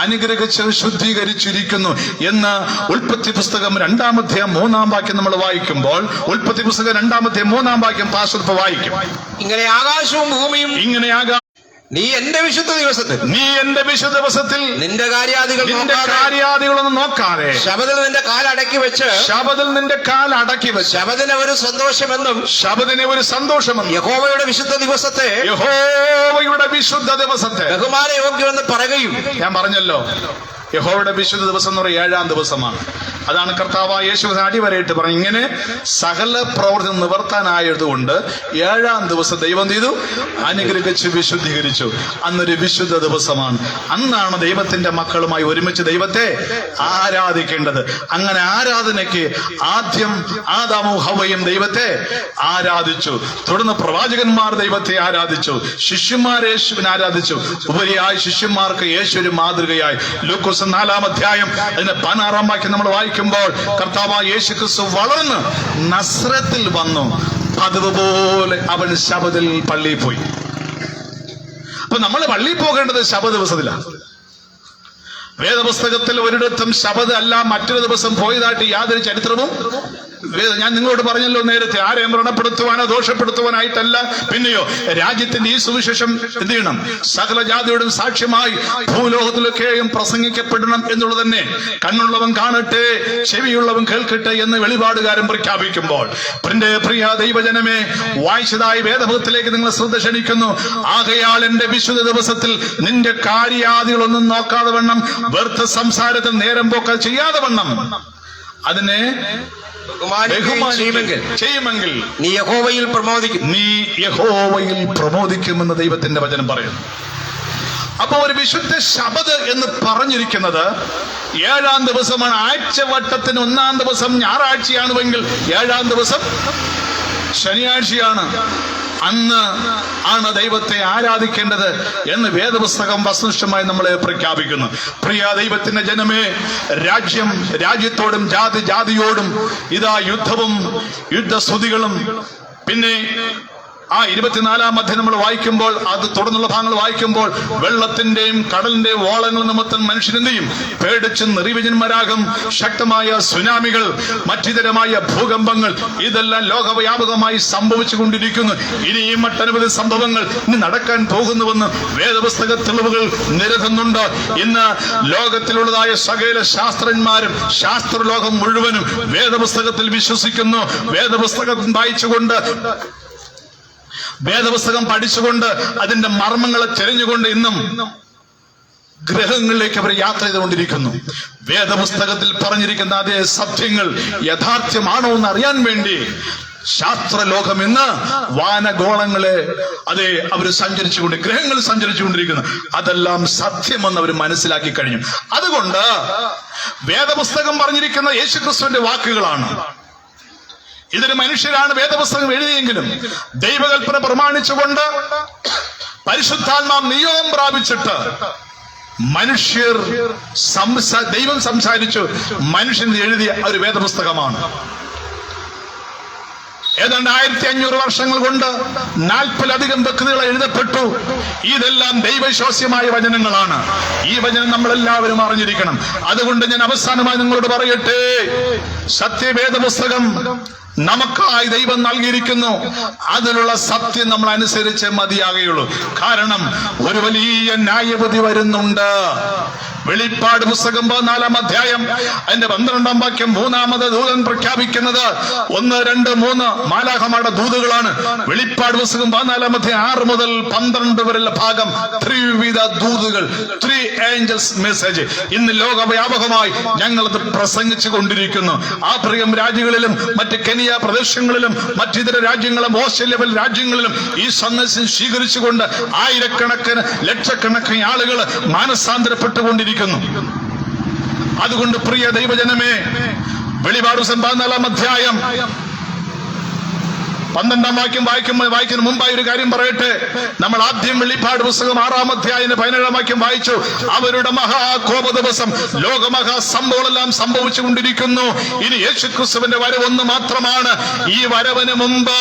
അനുഗ്രഹിച്ച് ശുദ്ധീകരിച്ചിരിക്കുന്നു എന്ന് ഉൽപ്പത്തി പുസ്തകം 2-ാം അധ്യായം 3-ാം വാക്യം നമ്മൾ വായിക്കുമ്പോൾ, ഉൽപ്പത്തി പുസ്തകം 2-ാം അധ്യായം 3-ാം വാക്യം പാസ്റ്റർ വായിക്കും.
ഇങ്ങനെ ആകാശവും ഭൂമിയും നീ എന്റെ വിശുദ്ധ ദിവസത്തിൽ നിന്റെ കാര്യാദികളൊന്നും നോക്കാതെ ശബത്തിൽ നിന്റെ കാലടക്കി വെച്ച് ശബദിനെ ഒരു സന്തോഷമെന്നും യഹോവയുടെ വിശുദ്ധ ദിവസത്തെ ബഹുമാനയോഗ്യമെന്ന് പറയുകയും. ഞാൻ പറഞ്ഞല്ലോ, യഹോവയുടെ വിശുദ്ധ ദിവസം എന്ന് പറയുന്നത് 7-ാം ദിവസമാണ്. അതാണ് കർത്താവായ യേശു അടിവരയിട്ട് പറഞ്ഞു. ഇങ്ങനെ സകല പ്രവർത്തനം നിവർത്താനായതുകൊണ്ട് 7-ാം ദിവസം ദൈവം ചെയ്തു അനുഗ്രഹിച്ച് വിശുദ്ധീകരിച്ചു. അന്നൊരു വിശുദ്ധ ദിവസമാണ്. അന്നാണ് ദൈവത്തിന്റെ മക്കളുമായി ഒരുമിച്ച് ദൈവത്തെ ആരാധിക്കേണ്ടത്. അങ്ങനെ ആരാധനയ്ക്ക് ആദ്യം ആദാമും ഹവ്വയും ദൈവത്തെ ആരാധിച്ചു. തുടർന്ന് പ്രവാചകന്മാർ ദൈവത്തെ ആരാധിച്ചു. ശിഷ്യന്മാർ യേശുവിനെ ആരാധിച്ചു. ഉപരിയായി ശിഷ്യന്മാർക്ക് യേശു ഒരു മാതൃകയായി. ലൂക്കോസ് 4-ാം അധ്യായം അതിന്റെ 16-ാം വാക്യം നമ്മൾ വായിക്കുമ്പോൾ കർത്താവായ യേശു ക്രിസ്തു വളർന്ന് നസ്രത്തിൽ വന്നു. അതുപോലെ അവൻ ശബത്തിൽ പള്ളിയിൽ പോയി. അപ്പൊ നമ്മൾ പള്ളിയിൽ പോകേണ്ടത് ശബത്ത് ദിവസത്തിലാണ്. വേദപുസ്തകത്തിൽ ഒരിടത്തും ശബത്ത് അല്ല മറ്റൊരു ദിവസം പോയതായിട്ട് യാതൊരു ചരിത്രവും ഞാൻ നിങ്ങളോട് പറഞ്ഞല്ലോ നേരത്തെ. ആരെയും വ്രണപ്പെടുത്തുവാനോ ദോഷപ്പെടുത്തുവാനായിട്ടല്ല. പിന്നെയോ രാജ്യത്തിന്റെ ഈ സുവിശേഷം എന്ത് ചെയ്യണം? സകല ജാതിയോടും സാക്ഷ്യമായി ഭൂലോകത്തിലൊക്കെയും പ്രസംഗിക്കപ്പെടണം എന്നുള്ളത് തന്നെ. കണ്ണുള്ളവൻ കാണട്ടെ, ചെവിയുള്ളവൻ കേൾക്കട്ടെ എന്ന് വെളിപാടുകാരൻ പ്രഖ്യാപിക്കുമ്പോൾ, പ്രിയ ദൈവജനമേ, വായിച്ചതായി വേദഭാഗത്തിലേക്ക് നിങ്ങൾ ശ്രദ്ധ ക്ഷണിക്കുന്നു. ആകയാൽ എന്റെ വിശുദ്ധ ദിവസത്തിൽ നിന്റെ കാര്യാദികളൊന്നും നോക്കാതെ വണ്ണം, വ്യർത്ഥ സംസാരത്തിൽ നേരം പോക്ക ചെയ്യാതെ വണ്ണം അതിനെ ചെയ്യുമെങ്കിൽ നീ യഹോവയിൽ പ്രമോദിക്കുമെന്ന് ദൈവത്തിന്റെ വചനം പറയുന്നു. അപ്പൊ ഒരു വിശുദ്ധ ശബത്ത് എന്ന് പറഞ്ഞിരിക്കുന്നത് 7-ാം ദിവസമാണ്. ആഴ്ചവട്ടത്തിന് 1-ാം ദിവസം ഞായറാഴ്ചയാണെങ്കിൽ 7-ാം ദിവസം ശനിയാഴ്ചയാണ്. അന്ന് ആണ് ദൈവത്തെ ആരാധിക്കേണ്ടത് എന്ന് വേദപുസ്തകം വസ്തുനിഷ്ഠമായി നമ്മളെ പ്രഖ്യാപിക്കുന്നു. പ്രിയ ദൈവത്തിന്റെ ജനമേ, രാജ്യത്തോടും ജാതിയോടും ഇതാ യുദ്ധവും യുദ്ധസ്തുതികളും. പിന്നെ ആ 24-ാം അധ്യായം നമ്മൾ വായിക്കുമ്പോൾ, അത് തുടർന്നുള്ള ഭാഗങ്ങൾ വായിക്കുമ്പോൾ, വെള്ളത്തിന്റെയും കടലിന്റെയും ഓളങ്ങൾ നിമിത്തം മനുഷ്യനെന്തെയും പേടിച്ച് നിർവിജന്മാരാകും. ശക്തമായ സുനാമികൾ, മറ്റിതരമായ ഭൂകമ്പങ്ങൾ, ഇതെല്ലാം ലോകവ്യാപകമായി സംഭവിച്ചു കൊണ്ടിരിക്കുന്നു. ഇനിയും മറ്റനവധി സംഭവങ്ങൾ ഇനി നടക്കാൻ പോകുന്നുവെന്ന് വേദപുസ്തക തെളിവുകൾ നിരത്തുന്നുണ്ട്. ഇന്ന് ലോകത്തിലുള്ളതായ സകല ശാസ്ത്രന്മാരും ശാസ്ത്രലോകം മുഴുവനും വേദപുസ്തകത്തിൽ വിശ്വസിക്കുന്നു. വേദപുസ്തകം പഠിച്ചുകൊണ്ട് അതിന്റെ മർമ്മങ്ങളെ തിരഞ്ഞുകൊണ്ട് ഇന്നും ഗ്രഹങ്ങളിലേക്ക് അവർ യാത്ര ചെയ്തുകൊണ്ടിരിക്കുന്നു. വേദപുസ്തകത്തിൽ പറഞ്ഞിരിക്കുന്ന അതേ സത്യങ്ങൾ യഥാർത്ഥ്യമാണോ എന്ന് അറിയാൻ വേണ്ടി ശാസ്ത്രലോകം ഇന്ന് വാനഗോളങ്ങളെ അവർ ഗ്രഹങ്ങൾ സഞ്ചരിച്ചുകൊണ്ടിരിക്കുന്നു. അതെല്ലാം സത്യമെന്ന് അവർ മനസ്സിലാക്കി കഴിഞ്ഞു. അതുകൊണ്ട് വേദപുസ്തകം പറഞ്ഞിരിക്കുന്ന യേശുക്രിസ്തുവിന്റെ വാക്കുകളാണ്. ഇതൊരു മനുഷ്യരാണ് വേദപുസ്തകം എഴുതിയെങ്കിലും ദൈവകൽപ്പന പ്രമാണിച്ചുകൊണ്ട് പരിശുദ്ധാത്മാവ് നിയോഗം പ്രാപിച്ചിട്ട് ദൈവം സംസാരിച്ചു മനുഷ്യൻ എഴുതിയ ഒരു വേദപുസ്തകമാണ്. ഏതാണ്ട് 1500 വർഷങ്ങൾ കൊണ്ട് 40-ലധികം വ്യക്തികൾ എഴുതപ്പെട്ടു. ഇതെല്ലാം ദൈവവിശ്വാസ്യമായ വചനങ്ങളാണ്. ഈ വചനം നമ്മളെല്ലാവരും അറിഞ്ഞിരിക്കണം. അതുകൊണ്ട് ഞാൻ അവസാനമായി നിങ്ങളോട് പറയട്ടെ, സത്യവേദ പുസ്തകം നമുക്കായി ദൈവം നൽകിയിരിക്കുന്നു. അതിലുള്ള സത്യം നമ്മൾ അനുസരിച്ച് മതിയാകുകയുള്ളൂ. കാരണം ഒരു വലിയ ന്യായവിധി വരുന്നുണ്ട്.
വെളിപ്പാട് പുസ്തകം 14-ാം അധ്യായം അതിന്റെ 12-ാം വാക്യം, മൂന്നാമത് ദൂതൻ പ്രഖ്യാപിക്കുന്നത് 1, 2, 3 മാലാഖമാരുടെ ദൂതുകളാണ്. വെളിപ്പാട് പുസ്തകം 14-ാം അധ്യായം 6 മുതൽ 12 വരെയുള്ള ഭാഗം ത്രിവിധ ദൂതുകൾ, 3 ഏഞ്ചൽസ് മെസ്സേജ്. ഇന്ന് ലോകവ്യാപകമായി ഞങ്ങളത് പ്രസംഗിച്ചു കൊണ്ടിരിക്കുന്നു. ആഫ്രിക്കൻ രാജ്യങ്ങളിലും മറ്റ് കെനിയ പ്രദേശങ്ങളിലും മറ്റിതര രാജ്യങ്ങളും ഓസ്ട്രേലിയ രാജ്യങ്ങളിലും ഈ സന്ദേശം സ്വീകരിച്ചുകൊണ്ട് ആയിരക്കണക്കിന് ലക്ഷക്കണക്കിന് ആളുകൾ മാനസാന്തരപ്പെട്ടുകൊണ്ടിരിക്കുന്നു. അതുകൊണ്ട് പ്രിയ ദൈവജനമേ, വെളിപാട് 14-ാം അധ്യായം 12-ാം വാക്യം വായിക്കുന്ന മുമ്പായി ഒരു കാര്യം പറയട്ടെ. നമ്മൾ ആദ്യം വെളിപ്പാട് പുസ്തകം 6-ാം അധ്യായം 17-ാം വാക്യം വായിച്ചു. അവരുടെ മഹാകോപ ദിവസം, ലോകമഹാസംഭവങ്ങളെല്ലാം സംഭവിച്ചു കൊണ്ടിരിക്കുന്നു. ഇനി യേശുക്രിസ്തുവിന്റെ വരവൊന്ന് മാത്രമാണ്. ഈ വരവിന് മുമ്പ്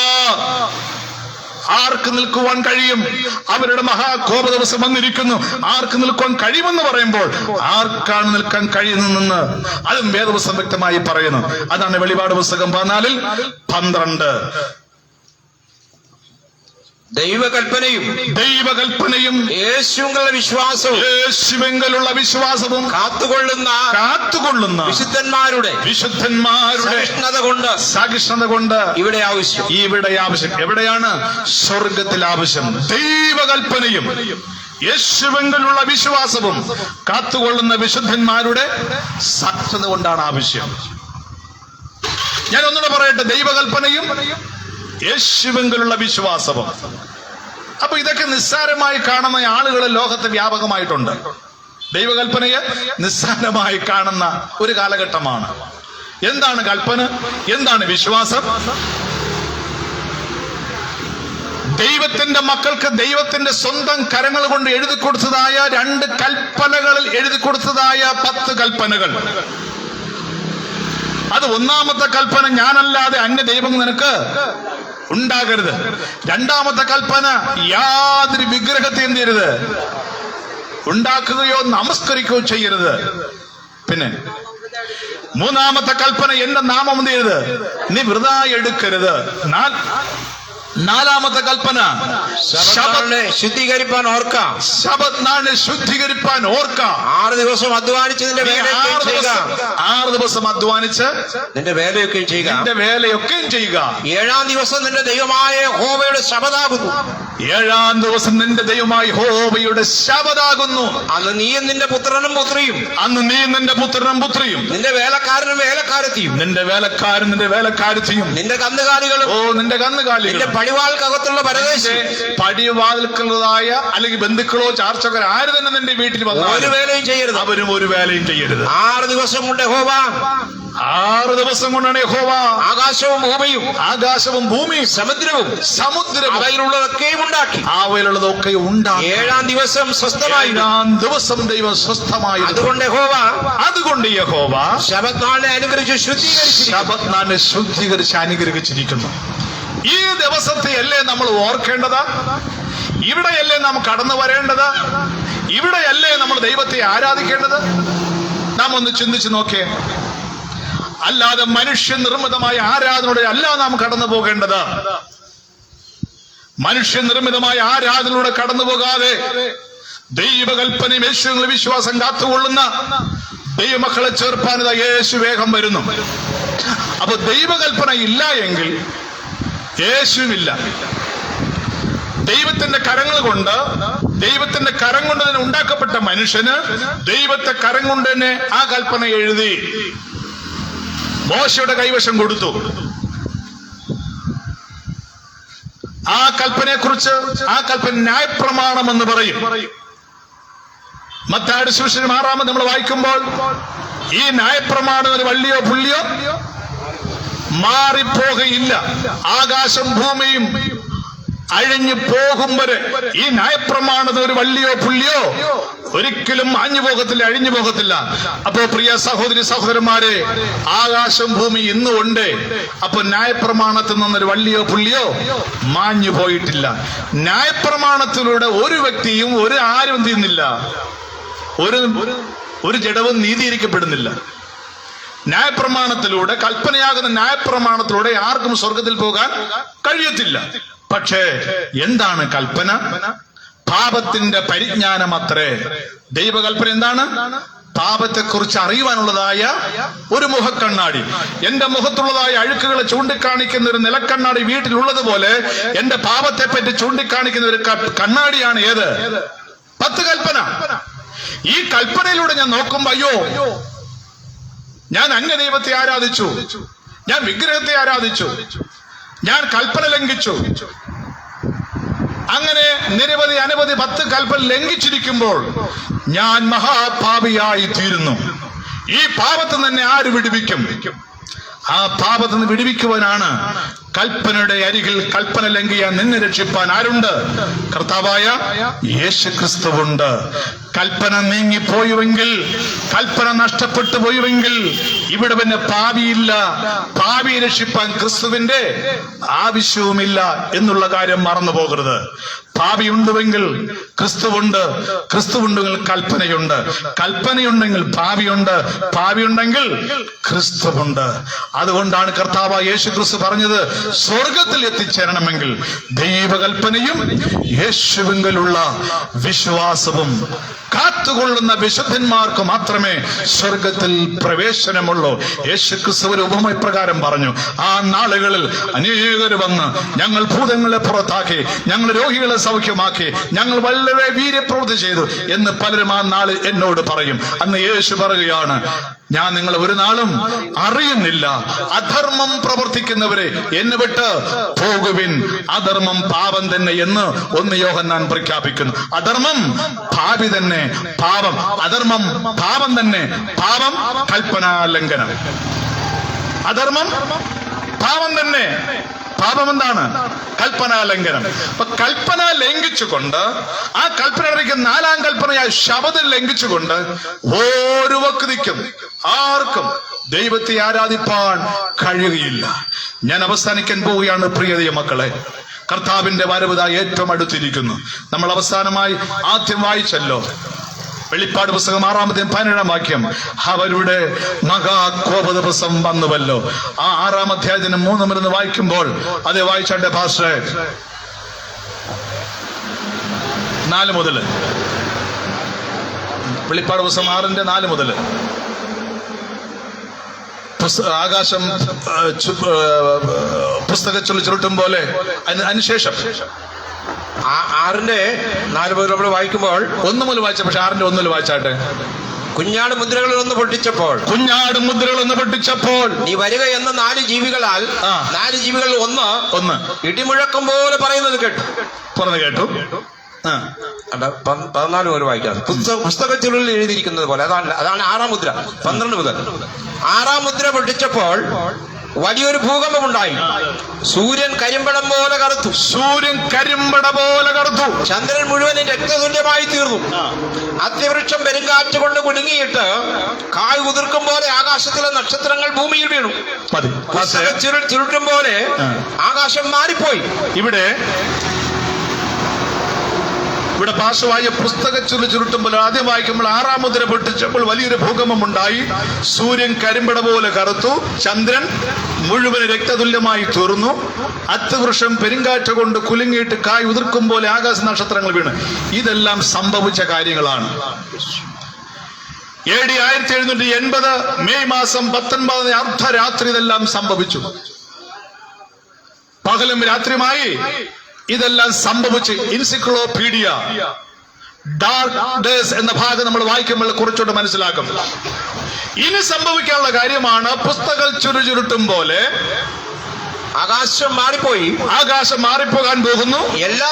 ആർക്ക് നിൽക്കുവാൻ കഴിയും? അവരുടെ മഹാകോപ ദിവസം വന്നിരിക്കുന്നു. ആർക്ക് നിൽക്കുവാൻ കഴിയുമെന്ന് പറയുമ്പോൾ ആർക്കാണ് നിൽക്കാൻ കഴിയുന്നതെന്ന് അതും വേദപുസ്തകം വ്യക്തമായി പറയുന്നു. അതാണ് വെളിപാട് പുസ്തകം 14-12. ദൈവകൽപ്പനയും യേശുവിലുള്ള വിശ്വാസവും കാത്തുകൊള്ളുന്ന വിശുദ്ധന്മാരുടെ സഹിഷ്ണുത കൊണ്ട് ഇവിടെ ആവശ്യം. എവിടെയാണ്? സ്വർഗത്തിൽ ആവശ്യം. ദൈവകൽപ്പനയും യേശുവിലുള്ള വിശ്വാസവും കാത്തുകൊള്ളുന്ന വിശുദ്ധന്മാരുടെ സഹിഷ്ണുത കൊണ്ടാണ് ആവശ്യം. ഞാൻ ഒന്നുകൂടെ പറയട്ടെ. ദൈവകൽപ്പനയും യേശുവിലുള്ള വിശ്വാസവും. അപ്പൊ ഇതൊക്കെ നിസ്സാരമായി കാണുന്ന ആളുകൾ ലോകത്ത് വ്യാപകമായിട്ടുണ്ട്. ദൈവകൽപ്പനയെ നിസ്സാരമായി കാണുന്ന ഒരു കാലഘട്ടമാണ്. എന്താണ് കൽപ്പന? എന്താണ് വിശ്വാസം? ദൈവത്തിന്റെ മക്കൾക്ക് ദൈവത്തിന്റെ സ്വന്തം കരങ്ങൾ കൊണ്ട് എഴുതി കൊടുത്തതായ 2 കൽപ്പനകളിൽ എഴുതി കൊടുത്തതായ 10 കൽപ്പനകൾ. അത് 1-ാമത്തെ കൽപ്പന, ഞാനല്ലാതെ അന്യ ദൈവം നിനക്ക് ഉണ്ടാകരുത്. 2-ാമത്തെ കൽപ്പന, യാതൊരു വിഗ്രഹത്തെ എന്ത് ചെയ്യരുത്, ഉണ്ടാക്കുകയോ നമസ്കരിക്കുകയോ ചെയ്യരുത്. പിന്നെ 3-ാമത്തെ കൽപ്പന, എന്റെ നാമം എന്ത് ചെയ്യരുത്, നീ വൃഥാ എടുക്കരുത്. 4-ാമത്തെ കൽപ്പന, ശുദ്ധീകരിപ്പാൻ ഓർക്കാം. ശബത്ത് നാളിനെ ശുദ്ധീകരിപ്പാൻ ഓർക്കാം. 6 ദിവസം അധ്വാനിച്ചതിന്റെ 6 ദിവസം അധ്വാനിച്ച് നിന്റെ വേലയൊക്കെയും ചെയ്യുക. 7-ാം ദിവസം നിന്റെ ദൈവമായ യഹോവയുടെ ശബത്താകുന്നു. 7-ാം ദിവസം നിന്റെ ദൈവമായ യഹോവയുടെ ശബത്താകുന്നു. അന്ന് നീയും നിന്റെ പുത്രനും പുത്രിയും നിന്റെ വേലക്കാരനും വേലക്കാരത്തിയും നിന്റെ വേലക്കാരത്തിയും നിന്റെ കന്നുകാലികളും നിന്റെ പടിവാൾക്കകത്തുള്ള പരദേശി, പടിവാൾക്കുള്ളതായ അല്ലെങ്കിൽ ബന്ധുക്കളോ ചാർച്ചക്കാർ ആര് തന്നെ നിന്റെ വീട്ടിൽ വന്നു ഒരു വേലയും ചെയ്യരുത്. അവരും ഒരു വേലയും ചെയ്യരുത്. 6 ദിവസം കൊണ്ട് യഹോവ 6 ദിവസം കൊണ്ടാണ് യഹോവ ആകാശവും ഭൂമിയും സമുദ്രവും അവയിലുള്ളതൊക്കെയും ഉണ്ടാക്കി. 7-ാം ദിവസം സ്വസ്ഥമായി. 7-ാം ദിവസം ദൈവം സ്വസ്ഥമായി. അതുകൊണ്ട് യഹോവ ശബത്ത് നാളിനെ ശുദ്ധീകരിച്ച് അനുഗ്രഹിച്ചിരിക്കുന്നു. ഈ ദിവസത്തെയല്ലേ നമ്മൾ ഓർക്കേണ്ടത്? ഇവിടെയല്ലേ നാം കടന്നു വരേണ്ടത്? ഇവിടെയല്ലേ നമ്മൾ ദൈവത്തെ ആരാധിക്കേണ്ടത്? നാം ഒന്ന് ചിന്തിച്ചു നോക്കേ. അല്ലാതെ മനുഷ്യനിർമ്മിതമായ ആരാധനയുടെ അല്ല നാം കടന്നു പോകേണ്ടത്. മനുഷ്യനിർമ്മിതമായ ആരാധനയുടെ കടന്നു പോകാതെ ദൈവകൽപ്പനയും യേശുവിലുള്ള വിശ്വാസം കാത്തുകൊള്ളുന്ന ദൈവമക്കളെ ചേർപ്പാൻ യേശു വേഗം വരുന്നു. അപ്പൊ ദൈവകൽപ്പന ഇല്ല എങ്കിൽ യേശുവില്ല. ദൈവത്തിന്റെ കരങ്ങൾ കൊണ്ട് തന്നെ ഉണ്ടാക്കപ്പെട്ട മനുഷ്യന് ദൈവത്തെ കരം കൊണ്ട് തന്നെ ആ കൽപ്പന എഴുതി മോശയുടെ കൈവശം കൊടുത്തു. ആ കൽപ്പനയെക്കുറിച്ച് ആ കൽപ്പന ന്യായപ്രമാണം എന്ന് പറയും. മത്തായിയുടെ സുവിശേഷം 6-ാമത് നമ്മൾ വായിക്കുമ്പോൾ ഈ ന്യായപ്രമാണം ഒരു വള്ളിയോ പുള്ളിയോ മാറിപ്പോകയില്ല. ആകാശം ഭൂമിയും അഴിഞ്ഞു പോകും വരെ ഈ ന്യായപ്രമാണത്തിന് ഒരു വള്ളിയോ പുള്ളിയോ ഒരിക്കലും അഴിഞ്ഞു പോകത്തില്ല. അപ്പോ പ്രിയ സഹോദരി സഹോദരന്മാരെ, ആകാശം ഭൂമി ഇന്നും ഉണ്ട്. അപ്പൊ ന്യായപ്രമാണത്തിൽ നിന്നൊരു വള്ളിയോ പുള്ളിയോ മാഞ്ഞു പോയിട്ടില്ല. ന്യായപ്രമാണത്തിലൂടെ ഒരു വ്യക്തിയും ആരും ചെയ്യുന്നില്ല, ഒരു ജഡവും നീതീകരിക്കപ്പെടുന്നില്ല. ന്യായപ്രമാണത്തിലൂടെ, കൽപ്പനയാകുന്ന ന്യായപ്രമാണത്തിലൂടെ ആർക്കും സ്വർഗത്തിൽ പോകാൻ കഴിയത്തില്ല. പക്ഷേ എന്താണ് കൽപ്പന? പാപത്തിന്റെ പരിജ്ഞാനം അത്രേ. ദൈവകൽപ്പന എന്താണ്? പാപത്തെക്കുറിച്ച് അറിയുവാനുള്ളതായ ഒരു മുഖക്കണ്ണാടി. എന്റെ മുഖത്തുള്ളതായ അഴുക്കുകളെ ചൂണ്ടിക്കാണിക്കുന്ന ഒരു നിലക്കണ്ണാടി വീട്ടിലുള്ളതുപോലെ എന്റെ പാപത്തെ പറ്റി ചൂണ്ടിക്കാണിക്കുന്ന ഒരു കണ്ണാടിയാണ് ഏത്? 10 കൽപ്പന. ഈ കൽപ്പനയിലൂടെ ഞാൻ നോക്കുമ്പോ, അയ്യോ, ഞാൻ അന്യദൈവത്തെ ആരാധിച്ചു, ഞാൻ വിഗ്രഹത്തെ ആരാധിച്ചു, ഞാൻ കൽപ്പന ലംഘിച്ചു, അങ്ങനെ നിരവധി അനവധി 10 കൽപ്പന ലംഘിച്ചിരിക്കുമ്പോൾ ഞാൻ മഹാപാപിയായി തീരുന്നു. ഈ പാപത്തിൽ തന്നെ ആര് വിടുവിക്കും? ആ പാപത്തിൽ നിന്ന് വിടുവിക്കുവാനാണ് കൽപ്പനയുടെ അരികിൽ കൽപ്പന ലംഘിയാൻ നിന്നെ രക്ഷിപ്പാൻ ആരുണ്ട്? കർത്താവായ യേശുക്രിസ്തുവുണ്ട്. കൽപ്പന നീങ്ങിപ്പോയുവെങ്കിൽ, കൽപ്പന നഷ്ടപ്പെട്ടു പോയുവെങ്കിൽ ഇവിടെ പിന്നെ പാപിയില്ല. പാപിയെ രക്ഷിപ്പാൻ ക്രിസ്തുവിന്റെ ആവശ്യവുമില്ല എന്നുള്ള കാര്യം മറന്നു പോകരുത്. പാപിയുണ്ടുവെങ്കിൽ ക്രിസ്തുവുണ്ട്, ക്രിസ്തുവുണ്ടെങ്കിൽ കൽപ്പനയുണ്ട്, കൽപ്പനയുണ്ടെങ്കിൽ പാപിയുണ്ട്, പാപിയുണ്ടെങ്കിൽ ക്രിസ്തുവുണ്ട്. അതുകൊണ്ടാണ് കർത്താവായ യേശു ക്രിസ്തു പറഞ്ഞത്, സ്വർഗത്തിൽ എത്തിച്ചേരണമെങ്കിൽ ദൈവകൽപ്പനയും യേശുവിലുള്ള വിശ്വാസവും കാത്തുകൊള്ളുന്ന വിശുദ്ധന്മാർക്ക് മാത്രമേ സ്വർഗത്തിൽ പ്രവേശനമുള്ളൂ. യേശു ക്രിസ്തു ഒരു ഉപമ ഇപ്രകാരം പറഞ്ഞു, ആ നാളുകളിൽ അനേകർ വന്ന് ഞങ്ങൾ ഭൂതങ്ങളെ പുറത്താക്കി, ഞങ്ങൾ രോഗികളെ സൗഖ്യമാക്കി, ഞങ്ങൾ വളരെ വീര്യപ്രവൃത്തി ചെയ്തു എന്ന് പലരും ആ നാളിൽ എന്നോട് പറയും. അന്ന് യേശു പറയുകയാണ്, ഞാൻ നിങ്ങളെ ഒരു നാളും അറിയുന്നില്ല. അധർമ്മം പ്രവർത്തിക്കുന്നവരെ എന്നെ വിട്ട് പോകുവിൻ. അധർമ്മം പാപം തന്നെ എന്ന് 1 യോഹന്നാൻ പ്രഖ്യാപിക്കുന്നു. അധർമ്മം പാപി തന്നെ, പാപം അധർമ്മം പാപം തന്നെ, പാപം കൽപ്പനാ ലംഘനം. അധർമ്മം പാപം തന്നെ, പാപം എന്താണ്? കൽപ്പനാ ലംഘനം. അപ്പൊ കൽപ്പന ലംഘിച്ചുകൊണ്ട്, ആ കൽപ്പനയ്ക്ക് 4ാം കൽപ്പനയായ ശബദം ലംഘിച്ചുകൊണ്ട് ഓരോ വ്യക്തിക്കും ആർക്കും ദൈവത്തെ ആരാധിപ്പാൻ കഴിയുകയില്ല. ഞാൻ അവസാനിക്കാൻ പോവുകയാണ് പ്രിയ മക്കളെ. കർത്താവിന്റെ വരവ് ഏറ്റവും അടുത്തിരിക്കുന്നു. നമ്മൾ അവസാനമായി ആദ്യം വായിച്ചല്ലോ വെളിപ്പാട് പുസ്തകം 6-ാം അധ്യായം 17-ാം വാക്യം, അവരുടെ മഹാകോപ ദിവസം വന്നുവല്ലോ. ആ 6-ാം അധ്യായത്തിന് 3 മുതൽ വായിക്കുമ്പോൾ അതേ വായിച്ചാട്ടെ പാസ്റ്ററെ, 4 മുതൽ, വെളിപ്പാട് പുസ്തകം 6-ന്റെ 4 മുതൽ. ആകാശം പുസ്തകച്ചുള്ള ചുരുട്ടും പോലെ. അതിനുശേഷം
6-ന്റെ 4 മുതൽ നമ്മൾ വായിക്കുമ്പോൾ
1 മുതൽ വായിച്ച, പക്ഷെ 6-ന്റെ 1 മുതൽ വായിച്ചാട്ടെ.
കുഞ്ഞാട് മുദ്രകളിൽ ഒന്ന് പൊട്ടിച്ചപ്പോൾ,
കുഞ്ഞാട് മുദ്രകളൊന്ന് പൊട്ടിച്ചപ്പോൾ,
നീ വരിക എന്ന 4 ജീവികളാൽ 4 ജീവികളിൽ ഒന്ന് ഇടിമുഴക്കം പോലെ പറയുന്നത് കേട്ടു.
പറഞ്ഞു കേട്ടു.
14 മുതൽ വായിക്കാം. പുസ്തകച്ചുരുളിൽ എഴുതിയിരിക്കുന്നത് പോലെ. അതാണ് 6-ാം മുദ്ര. 12 മുതൽ. 6-ാം മുദ്ര പൊട്ടിച്ചപ്പോൾ വലിയൊരു ഭൂകമ്പമുണ്ടായി. സൂര്യൻ കരിമ്പടം പോലെ കറുത്തു.
സൂര്യൻ കരിമ്പട പോലെ കറുത്തു.
ചന്ദ്രൻ മുഴുവനും രക്തതുല്യമായി തീർന്നു. അത്യവൃക്ഷം പെരുങ്കാറ്റ് കൊണ്ട് കുലുങ്ങിയിട്ട് കായ് ഉതിർക്കും പോലെ ആകാശത്തിലെ നക്ഷത്രങ്ങൾ ഭൂമിയിൽ വീണു. ചുരുട്ടും പോലെ ആകാശം മാറിപ്പോയി.
ഇവിടെ പാർശ്വമായ പുസ്തകച്ചുരുൾ ചുരുട്ടുമ്പോൾ ആദ്യം വായിക്കുമ്പോൾ 6-ാം മുദ്ര പൊട്ടിച്ചപ്പോൾ വലിയൊരു ഭൂകമ്പമുണ്ടായി. സൂര്യൻ കരിമ്പട പോലെ കറുത്തു. ചന്ദ്രൻ മുഴുവൻ രക്തതുല്യമായി തീർന്നു. അത്യവൃക്ഷം പെരുങ്കാറ്റ് കൊണ്ട് കുലുങ്ങിയിട്ട് കായ് ഉതിർക്കും പോലെ ആകാശ നക്ഷത്രങ്ങൾ വീണ്. ഇതെല്ലാം സംഭവിച്ച കാര്യങ്ങളാണ്. AD 1780 മെയ് മാസം 19 അർദ്ധരാത്രി ഇതെല്ലാം സംഭവിച്ചു. പകലും രാത്രിയുമായി ഇതെല്ലാം സംഭവിച്ച് എൻസൈക്ലോപീഡിയ ഡാർക്ക് ഡേയ്സ് എന്ന ഭാഗം നമ്മൾ വായിക്കുമ്പോൾ കുറച്ചുകൂടെ മനസ്സിലാക്കും. ഇനി സംഭവിക്കാനുള്ള കാര്യമാണ് പുസ്തകം ചുരുട്ടും പോലെ
ആകാശം മാറിപ്പോയി.
ആകാശം മാറിപ്പോകാൻ പോകുന്നു.
എല്ലാ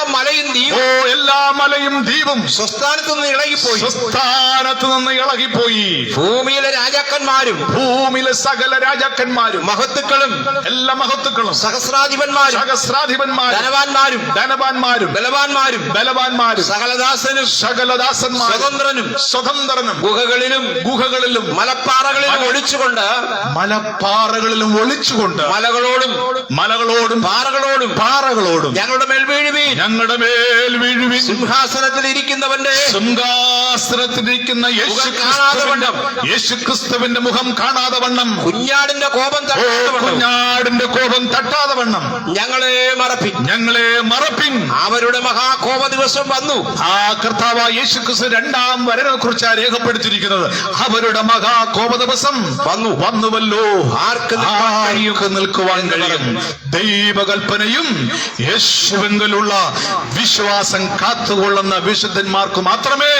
മലയും
ദ്വീപും
സ്വസ്ഥാനത്ത് നിന്ന് ഇളകിപ്പോയി.
സ്വസ്ഥാനത്ത് നിന്ന് ഇളകിപ്പോയി.
ഭൂമിയിലെ രാജാക്കന്മാരും,
ഭൂമിയിലെ സകല രാജാക്കന്മാരും,
മഹത്തുക്കളും,
എല്ലാ മഹത്തുക്കളും,
സഹസ്രാധിപന്മാരും,
ധനവാന്മാരും, ബലവാന്മാരും, സകലദാസന്മാരും, സ്വതന്ത്രനും, ഗുഹകളിലും, മലപ്പാറകളിലും ഒളിച്ചുകൊണ്ട്, മലകളോടും
മലകളോടും പാറകളോടും
ഞങ്ങളുടെ മേൽ വീഴുവീൻ.
ഞങ്ങളുടെ മേൽ വീഴുവിൻ.
സിംഹാസനത്തിൽ ഇരിക്കുന്നവന്റെ
സിംഹാസനത്തിലിരിക്കുന്ന യേശുക്രിസ്തുവിന്റെ മുഖം കാണാതെ വണ്ണം,
കുഞ്ഞാടിന്റെ കോപം
കുഞ്ഞാടിന്റെ കോപം തട്ടാതെ വണ്ണം
ഞങ്ങളെ മറപ്പിൻ. അവരുടെ മഹാകോപ ദിവസം വന്നു.
ആ കർത്താവ് യേശുക്രിസ്തു രണ്ടാം വരനെ കുറിച്ചാണ് രേഖപ്പെടുത്തിയിരിക്കുന്നത്. അവരുടെ മഹാകോപ ദിവസം വന്നുവല്ലോ. ആർക്ക് നിൽക്കുവാൻ കഴിയും? ദൈവകൽപ്പനയും യേശുവിലുള്ള വിശ്വാസം കാത്തുകൊള്ളുന്ന വിശുദ്ധന്മാർക്ക് മാത്രമേ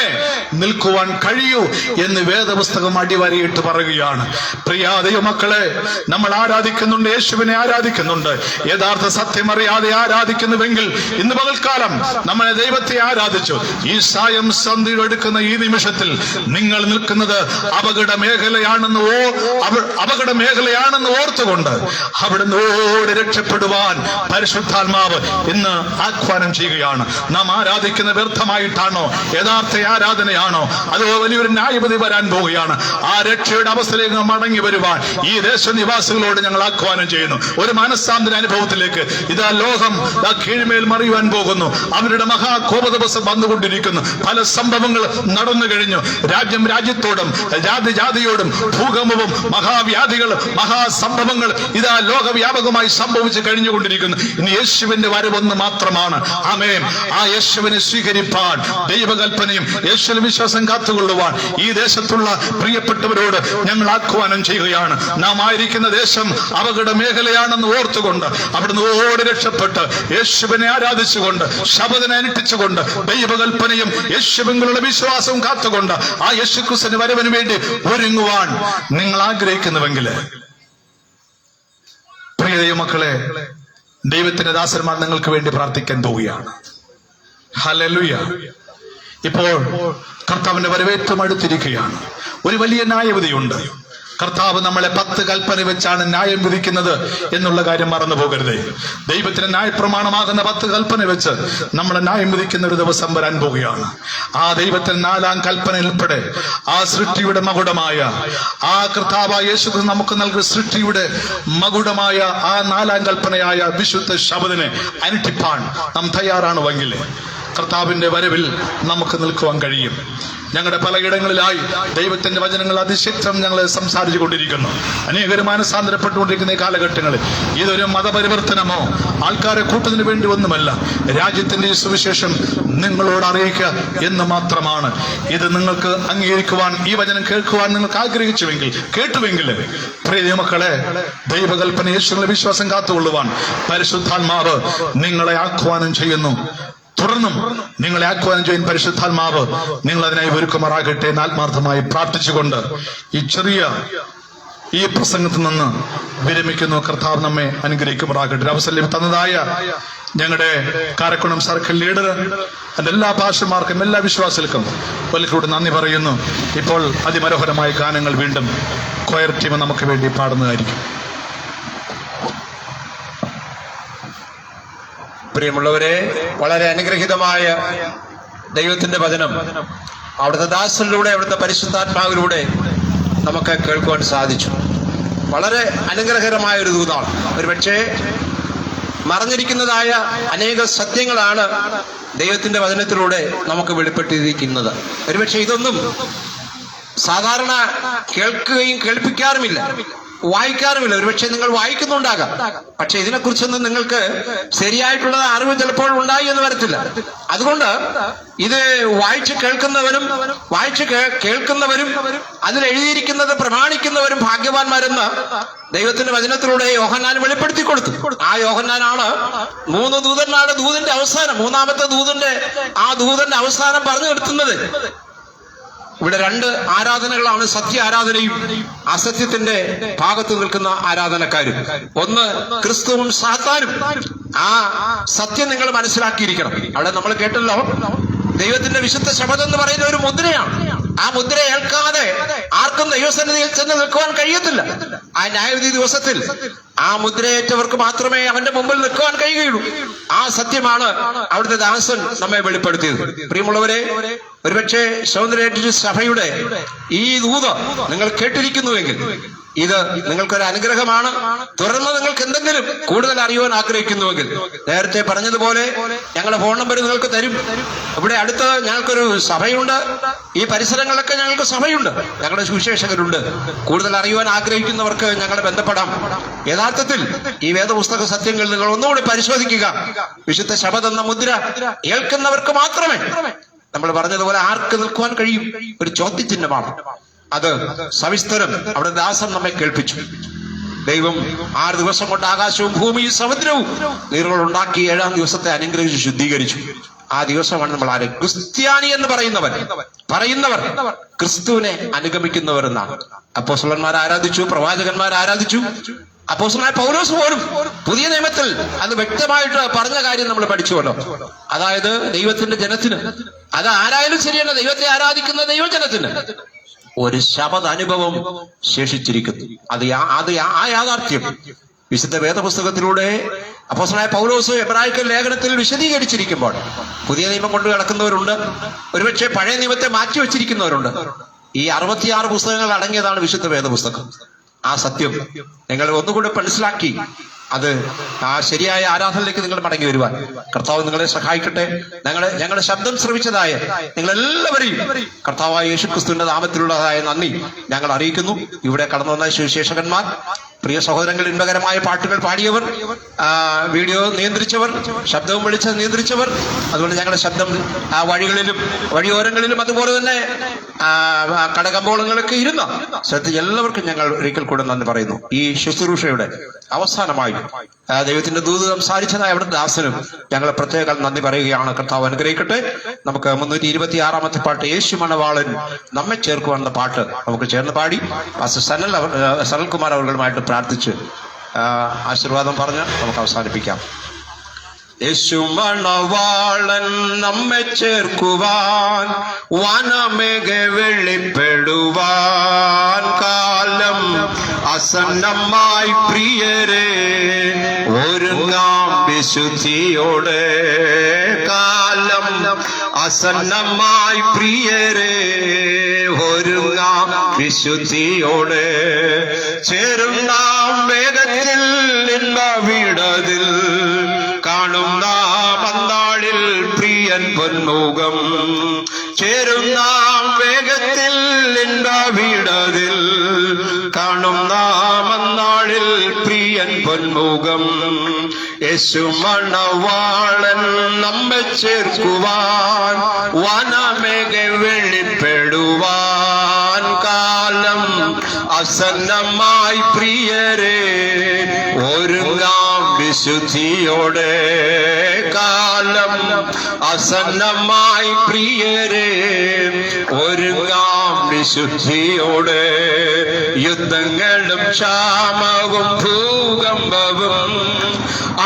നിൽക്കുവാൻ കഴിയൂ എന്ന് വേദപുസ്തകം അടിവരയിട്ട് പറയുകയാണ്. പ്രിയ ദൈവമക്കളെ, നമ്മൾ ആരാധിക്കുന്നുണ്ട്, യേശുവിനെ ആരാധിക്കുന്നുണ്ട്. യഥാർത്ഥ സത്യം അറിയാതെ ആരാധിക്കുന്നുവെങ്കിൽ ഇന്ന് പകൽക്കാലം നമ്മളെ ദൈവത്തെ ആരാധിച്ചു. ഈ സായം സന്ധ്യ എടുക്കുന്ന ഈ നിമിഷത്തിൽ നിങ്ങൾ നിൽക്കുന്നത് അപകട മേഖലയാണെന്ന് ഓർത്തുകൊണ്ട് അവിടുന്ന് ഓടി രക്ഷപ്പെടുവാൻ പരിശുദ്ധാത്മാവ് ഇന്ന് ആഹ്വാനം ചെയ്യുകയാണ്. നാം ആരാധിക്കുന്ന വ്യർത്ഥമായിട്ടാണോ? യഥാർത്ഥ ആരാധനയാണോ? അതോ വലിയൊരു ന്യായപതി വരാൻ പോവുകയാണ്? ആ രക്ഷയുടെ അവസ്ഥയിലേക്ക് മടങ്ങി വരുവാൻ ഈ ദേശനിവാസികളോട് ഞങ്ങൾ ആഹ്വാനം ചെയ്യുന്നു. ഒരു മനസ്സാന്തര അനുഭവത്തിലേക്ക്. ഇതാ ലോകം കീഴ്മേൽ മറിയുവാൻ പോകുന്നു. അവരുടെ മഹാകോപ ദിവസം വന്നുകൊണ്ടിരിക്കുന്നു. പല സംഭവങ്ങൾ നടന്നു കഴിഞ്ഞു. രാജ്യത്തോടും ജാതിയോടും ഭൂകമ്പവും മഹാവ്യാധികളും മഹാസംഭവങ്ങൾ ഇതാ ലോകവ്യാപകമായി സംഭവിച്ചു കഴിഞ്ഞുകൊണ്ടിരിക്കുന്നു. ഇനി യേശുവിന്റെ വരവൊന്ന് മാത്രമാണ്. ആമേൻ. ആ യേശുവിനെ സ്വീകരിപ്പാൻ, ദൈവകൽപ്പനയും യേശുവിൽ വിശ്വാസം കാത്തുകൊള്ളുവാൻ ഈ ദേശത്തുള്ള പ്രിയപ്പെട്ടവരോട് ഞങ്ങൾ ആഹ്വാനം ചെയ്യുകയാണ്. നാം ആയിരിക്കുന്ന ദേശം അപകട മേഖലയാണെന്ന് ഓർത്തുകൊണ്ട് അവിടുന്ന് ഓടി രക്ഷപ്പെട്ട് യേശുവിനെ ആരാധിച്ചുകൊണ്ട് ശബദനെ അനുഷ്ഠിച്ചുകൊണ്ട് ദൈവകൽപ്പനയും യേശുവിനുള്ള വിശ്വാസവും കാത്തുകൊണ്ട് ആ യേശുക്രിസ്തുവിന്റെ വരവിന് വേണ്ടി ഒരുങ്ങുവാൻ നിങ്ങൾ ആഗ്രഹിക്കുന്നുവെങ്കിൽ, പ്രിയ ദൈവമക്കളെ, ദൈവത്തിന്റെ ദാസന്മാർ നിങ്ങൾക്ക് വേണ്ടി പ്രാർത്ഥിക്കാൻ പോവുകയാണ്. ഹല്ലേലൂയ. ഇപ്പോൾ കർത്താവിന്റെ വരവേറ്റം അടുത്തിരിക്കുകയാണ്. ഒരു വലിയ ന്യായവിധിയുണ്ട്. കർത്താവ് നമ്മളെ 10 കൽപ്പന വെച്ചാണ് ന്യായം വിധിക്കുന്നത് എന്നുള്ള കാര്യം മറന്നു പോകരുതേ. ദൈവത്തിന് ന്യായപ്രമാണമാകുന്ന 10 കൽപ്പന വെച്ച് നമ്മളെ ന്യായം വിധിക്കുന്ന ഒരു ദിവസം വരാൻ പോവുകയാണ്. ആ ദൈവത്തിന് 4-ാം കൽപ്പനയിൽപ്പെടെ ആ സൃഷ്ടിയുടെ മകുടമായ ആ കർത്താവായ യേശു നമുക്ക് നൽകിയ സൃഷ്ടിയുടെ മകുടമായ ആ 4-ാം കൽപ്പനയായ വിശുദ്ധ ശബദിനെ അനുഷ്ഠിപ്പാൻ നാം തയ്യാറാണുവെങ്കിൽ കർത്താവിന്റെ വരവിൽ നമുക്ക് നിൽക്കുവാൻ കഴിയും. ഞങ്ങളുടെ പലയിടങ്ങളിലായി ദൈവത്തിന്റെ വചനങ്ങൾ അതിശക്തം ഞങ്ങൾ സംസാരിച്ചു കൊണ്ടിരിക്കുന്നു. അനേകർ മാനസാന്തരപ്പെട്ടുകൊണ്ടിരിക്കുന്ന ഈ കാലഘട്ടങ്ങളിൽ ഇതൊരു മതപരിവർത്തനമോ ആൾക്കാരെ കൂട്ടതിന് വേണ്ടി ഒന്നുമല്ല. രാജ്യത്തിന്റെ ഈ സുവിശേഷം നിങ്ങളോട് അറിയിക്കുക എന്ന് മാത്രമാണ്. ഇത് നിങ്ങൾക്ക് അംഗീകരിക്കുവാൻ, ഈ വചനം കേൾക്കുവാൻ നിങ്ങൾക്ക് കേട്ടുവെങ്കിൽ പ്രിയ മക്കളെ, ദൈവകൽപ്പന യേശുവിന്റെ വിശ്വാസം കാത്തുകൊള്ളുവാൻ പരിശുദ്ധാത്മാവ് നിങ്ങളെ ആഹ്വാനം ചെയ്യുന്നു. തുടർന്നും നിങ്ങളെ ആഹ്വാനം ചെയ്യുന്ന പരിശുദ്ധാത്മാവ് നിങ്ങൾ അതിനായി ഒരുക്കുമാറാകട്ടെ എന്ന് ആത്മാർത്ഥമായി പ്രാർത്ഥിച്ചുകൊണ്ട് ഈ പ്രസംഗത്തിൽ നിന്ന് വിരമിക്കുന്നു. കർത്താവ് നമ്മെ അനുഗ്രഹിക്കുമാറാകട്ടെ. അവസരം തന്നതായ ഞങ്ങളുടെ കാരക്കുളം സർക്കിൾ ലീഡർ, എൻ്റെ എല്ലാ പാസ്റ്റർമാർക്കും എല്ലാ വിശ്വാസികൾക്കും ഒരിക്കലൂടെ നന്ദി പറയുന്നു. ഇപ്പോൾ അതിമനോഹരമായ ഗാനങ്ങൾ വീണ്ടും കൊയർ ടീം നമുക്ക് വേണ്ടി പാടുന്നതായിരിക്കും.
പ്രിയമുള്ളവരെ, വളരെ അനുഗ്രഹീതമായ ദൈവത്തിന്റെ വചനം അവിടുത്തെ ദാസനിലൂടെ, അവിടുത്തെ പരിശുദ്ധാത്മാവിലൂടെ നമുക്ക് കേൾക്കുവാൻ സാധിച്ചു. വളരെ അനുഗ്രഹകരമായ ഒരു ദൂതാണ്. ഒരുപക്ഷെ മറഞ്ഞിരിക്കുന്നതായ അനേക സത്യങ്ങളാണ് ദൈവത്തിന്റെ വചനത്തിലൂടെ നമുക്ക് വെളിപ്പെട്ടിരിക്കുന്നത്. ഒരുപക്ഷെ ഇതൊന്നും സാധാരണ കേൾക്കുകയും കേൾപ്പിക്കാറുമില്ല, വായിക്കാറുമില്ല. ഒരുപക്ഷെ നിങ്ങൾ വായിക്കുന്നുണ്ടാകാം, പക്ഷെ ഇതിനെക്കുറിച്ചൊന്നും നിങ്ങൾക്ക് ശരിയായിട്ടുള്ള അറിവ് ചിലപ്പോൾ ഉണ്ടായി എന്ന് വരത്തില്ല. അതുകൊണ്ട് ഇത് വായിച്ച് കേൾക്കുന്നവരും അതിലെഴുതിയിരിക്കുന്നത് പ്രമാണിക്കുന്നവരും ഭാഗ്യവാന്മാരെന്ന് ദൈവത്തിന്റെ വചനത്തിലൂടെ യോഹന്നാൻ വെളിപ്പെടുത്തി കൊടുത്തു. ആ യോഹന്നാനാണ് 3 ദൂതന്മാരുടെ ദൂതിന്റെ അവസാനം, 3-ാമത്തെ ദൂതന്റെ അവസാനം പറഞ്ഞു നിർത്തുന്നത്. ഇവിടെ 2 ആരാധനകളാണ്, സത്യ ആരാധനയും അസത്യത്തിന്റെ ഭാഗത്ത് നിൽക്കുന്ന ആരാധനക്കാരും. ഒന്ന് ക്രിസ്തുവും സാത്താനും. ആ സത്യം നിങ്ങൾ മനസ്സിലാക്കിയിരിക്കണം. അവിടെ നമ്മൾ കേട്ടല്ലോ, ദൈവത്തിന്റെ വിശുദ്ധ ശബദം എന്ന് പറയുന്ന ഒരു മുദ്രയാണ്. ആ മുദ്ര ഏൽക്കാതെ ആർക്കും ദൈവസന്നിധിയിൽ ചെന്ന് നിൽക്കുവാൻ കഴിയത്തില്ല. ആ ന്യായവിധി ദിവസത്തിൽ ആ മുദ്രയേറ്റവർക്ക് മാത്രമേ അവന്റെ മുമ്പിൽ നിൽക്കുവാൻ കഴിയുകയുള്ളൂ. ആ സത്യമാണ് അവിടുത്തെ ദാസൻ നമ്മെ വെളിപ്പെടുത്തിയത്. പ്രിയമുള്ളവരെ, ഒരുപക്ഷെ സൗന്ദര്യ സഭയുടെ ഈ ദൂത് നിങ്ങൾ കേട്ടിരിക്കുന്നുവെങ്കിൽ ഇത് നിങ്ങൾക്കൊരു അനുഗ്രഹമാണ്. തുടർന്ന് നിങ്ങൾക്ക് എന്തെങ്കിലും കൂടുതൽ അറിയുവാൻ ആഗ്രഹിക്കുന്നുവെങ്കിൽ നേരത്തെ പറഞ്ഞതുപോലെ ഞങ്ങളുടെ ഫോൺ നമ്പർ നിങ്ങൾക്ക് തരും. ഇവിടെ അടുത്ത് ഞങ്ങൾക്കൊരു സഭയുണ്ട്, ഈ പരിസരങ്ങളിലൊക്കെ ഞങ്ങൾക്ക് സഭയുണ്ട്, ഞങ്ങളുടെ സുവിശേഷകരുണ്ട്. കൂടുതൽ അറിയുവാൻ ആഗ്രഹിക്കുന്നവർക്ക് ഞങ്ങളെ ബന്ധപ്പെടാം. യഥാർത്ഥത്തിൽ ഈ വേദപുസ്തക സത്യങ്ങൾ നിങ്ങൾ ഒന്നുകൂടി പരിശോധിക്കുക. വിശുദ്ധ ശബദം എന്ന മുദ്ര ഏൽക്കുന്നവർക്ക് മാത്രമേ, നമ്മൾ പറഞ്ഞതുപോലെ ആർക്ക് നിൽക്കുവാൻ കഴിയും? ഒരു ചോദ്യചിഹ്നമാണ് അത്. സവിസ്തരം അവിടെ ദാസൻ നമ്മെ കേൾപ്പിച്ചു. ദൈവം 6 ദിവസം കൊണ്ട് ആകാശവും ഭൂമിയും സമുദ്രവും നീറുകൾ ഉണ്ടാക്കി 7-ാം ദിവസത്തെ അനുഗ്രഹിച്ച് ശുദ്ധീകരിച്ചു. ആ ദിവസമാണ് നമ്മൾ ആര്? ക്രിസ്ത്യാനി എന്ന് പറയുന്നവർ ക്രിസ്തുവിനെ അനുഗമിക്കുന്നവർ എന്നാണ്. അപ്പോസ്തലന്മാർ ആരാധിച്ചു, പ്രവാചകന്മാർ ആരാധിച്ചു. അപ്പോസ്തലനായ പൗലോസ് പോലും പുതിയ നിയമത്തിൽ അത് വ്യക്തമായിട്ട് പറഞ്ഞ കാര്യം നമ്മൾ പഠിച്ചുവല്ലോ. അതായത് ദൈവത്തിന്റെ ജനത്തിന്, അത് ആരായാലും ശരിയല്ല, ദൈവത്തെ ആരാധിക്കുന്ന ദൈവജനത്തിന് ഒരു ശബദ അനുഭവം ശേഷിച്ചിരിക്കുന്നു. ആ യാഥാർത്ഥ്യം വിശുദ്ധ വേദപുസ്തകത്തിലൂടെ അപ്പോസ്തലനായ പൗലോസ് എബ്രായർക്ക് ലേഖനത്തിൽ വിശദീകരിച്ചിരിക്കുമ്പോൾ പുതിയ നിയമം കൊണ്ട് കിടക്കുന്നവരുണ്ട്, ഒരുപക്ഷെ പഴയ നിയമത്തെ മാറ്റിവെച്ചിരിക്കുന്നവരുണ്ട്. ഈ 66 പുസ്തകങ്ങൾ അടങ്ങിയതാണ് വിശുദ്ധ വേദപുസ്തകം. ആ സത്യം നിങ്ങൾ ഒന്നുകൂടെ മനസ്സിലാക്കി അത് ആ ശരിയായ ആരാധനയിലേക്ക് നിങ്ങൾ മടങ്ങി വരുവാൻ കർത്താവ് നിങ്ങളെ സഹായിക്കട്ടെ. ഞങ്ങളുടെ ശബ്ദം ശ്രവിച്ചതായ നിങ്ങളെല്ലാവരെയും കർത്താവായ യേശുക്രിസ്തുവിന്റെ നാമത്തിലുള്ളതായ നന്ദി ഞങ്ങൾ അറിയിക്കുന്നു. ഇവിടെ കടന്നു വന്ന സുവിശേഷകന്മാർ, പ്രിയ സഹോദരങ്ങൾ, ഇൻപകരമായ പാട്ടുകൾ പാടിയവർ, വീഡിയോ നിയന്ത്രിച്ചവർ, ശബ്ദവും വെളിച്ചം നിയന്ത്രിച്ചവർ, അതുകൊണ്ട് ഞങ്ങളുടെ ശബ്ദം ആ വഴികളിലും വഴിയോരങ്ങളിലും അതുപോലെ തന്നെ കടകമ്പോളങ്ങളൊക്കെ ഇരുന്ന ശ്രദ്ധിച്ച എല്ലാവർക്കും ഞങ്ങൾ ഒരിക്കൽ കൂടെ നന്ദി പറയുന്നു. ഈ ശുശ്രൂഷയുടെ അവസാനമായി ദൈവത്തിന്റെ ദൂത് സംസാരിച്ചതായ അവിടെ ദാസനും ഞങ്ങൾ പ്രത്യേകം നന്ദി പറയുകയാണ്. കർത്താവ് അനുഗ്രഹിക്കട്ടെ. നമുക്ക് 326-ാമത്തെ പാട്ട് യേശു മണവാളൻ നമ്മെ ചേർക്കുവാനുള്ള പാട്ട് നമുക്ക് ചേർന്ന് പാടി സനൽകുമാർ അവர்களுമായിട്ട് പ്രാർത്ഥിച്ച് ആശീർവാദം പറഞ്ഞ് നമുക്ക് അവസാനിപ്പിക്കാം. യേശു മണവാളൻ നമ്മെ ചേർക്കുവാൻ വനമേഘ വെളിപ്പെടുവാൻ കാലം അസന്നമായി പ്രിയരെ ഒരുങ്ങാം വിശുദ്ധിയോടെ. കാലം അസന്നമായി പ്രിയരെ ഒരുങ്ങാം വിശുദ്ധിയോടെ. ചേരും നാം വേഗത്തിൽ ഇൻപവിടതിൽ കാണും നാം അന്നാളിൽ പ്രിയൻ പൊന്മുഖം. ചേരും നാം വേഗത്തിൽ ഇൻപവിടതിൽ കാണും നാം അന്നാളിൽ പ്രിയൻ പൊന്മുഖം. യേശു മണവാളൻ നമ്മെ ചേർക്കുവാൻ വനമേഘ വെളിപ്പെടുവാൻ കാലം അസന്നമായി പ്രിയരെ ഒരുങ്ങാം വിശുദ്ധിയോടെ. കാലം അസന്നമായി പ്രിയരെ ഒരുങ്ങാം വിശുദ്ധിയോടെ. യുദ്ധങ്ങളും ക്ഷാമവും ഭൂകമ്പവും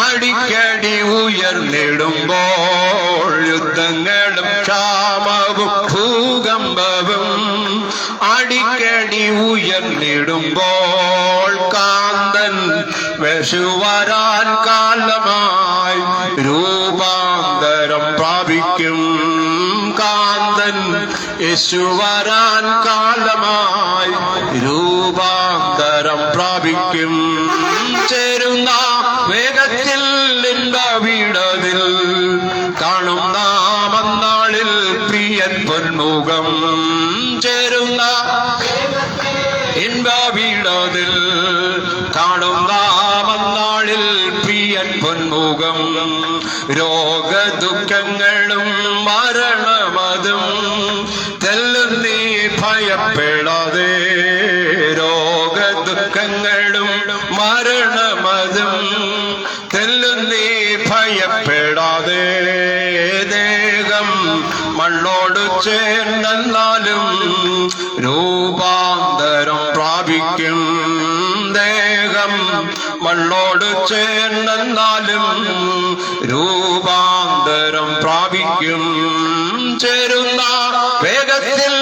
അടിക്കടി ഉയർന്നിടുമ്പോൾ, യുദ്ധങ്ങളും ക്ഷാമവും ഭൂകമ്പവും അടിക്കടി ഉയർന്നിടുമ്പോൾ, കാന്തൻ വേശുവരാൻ കാലമായി രൂപാന്തരം പ്രാപിക്കും. കാന്തൻ യേശുവരാൻ കാലമായി രൂപാന്തരം പ്രാപിക്കും. ചേരുന്ന വേഗത്തിൽ ഇൻപവിടതിൽ കാണും നാം അന്നാളിൽ പ്രിയൻ പൊന്മുഖം. ചേരുന്ന ഇൻപവിടതിൽ കാണും നാം അന്നാളിൽ പ്രിയൻ പൊന്മുഖം. രോഗദുഃഖങ്ങളും മരണമതും തെല്ലും നീ ഭയപ്പെടാതെ. രോഗദുഃഖങ്ങളും മരണമതും തെല്ലും നീ ഭയപ്പെടാതെ. ദേഹം മണ്ണോട് ചേർന്നാലും രൂപാന്തരം പ്രാപിക്കും. ദേഹം മണ്ണോട് ചേർന്നാലും രൂപാന്തരം പ്രാപിക്കും. ചേരുന്ന വേഗത്തിൽ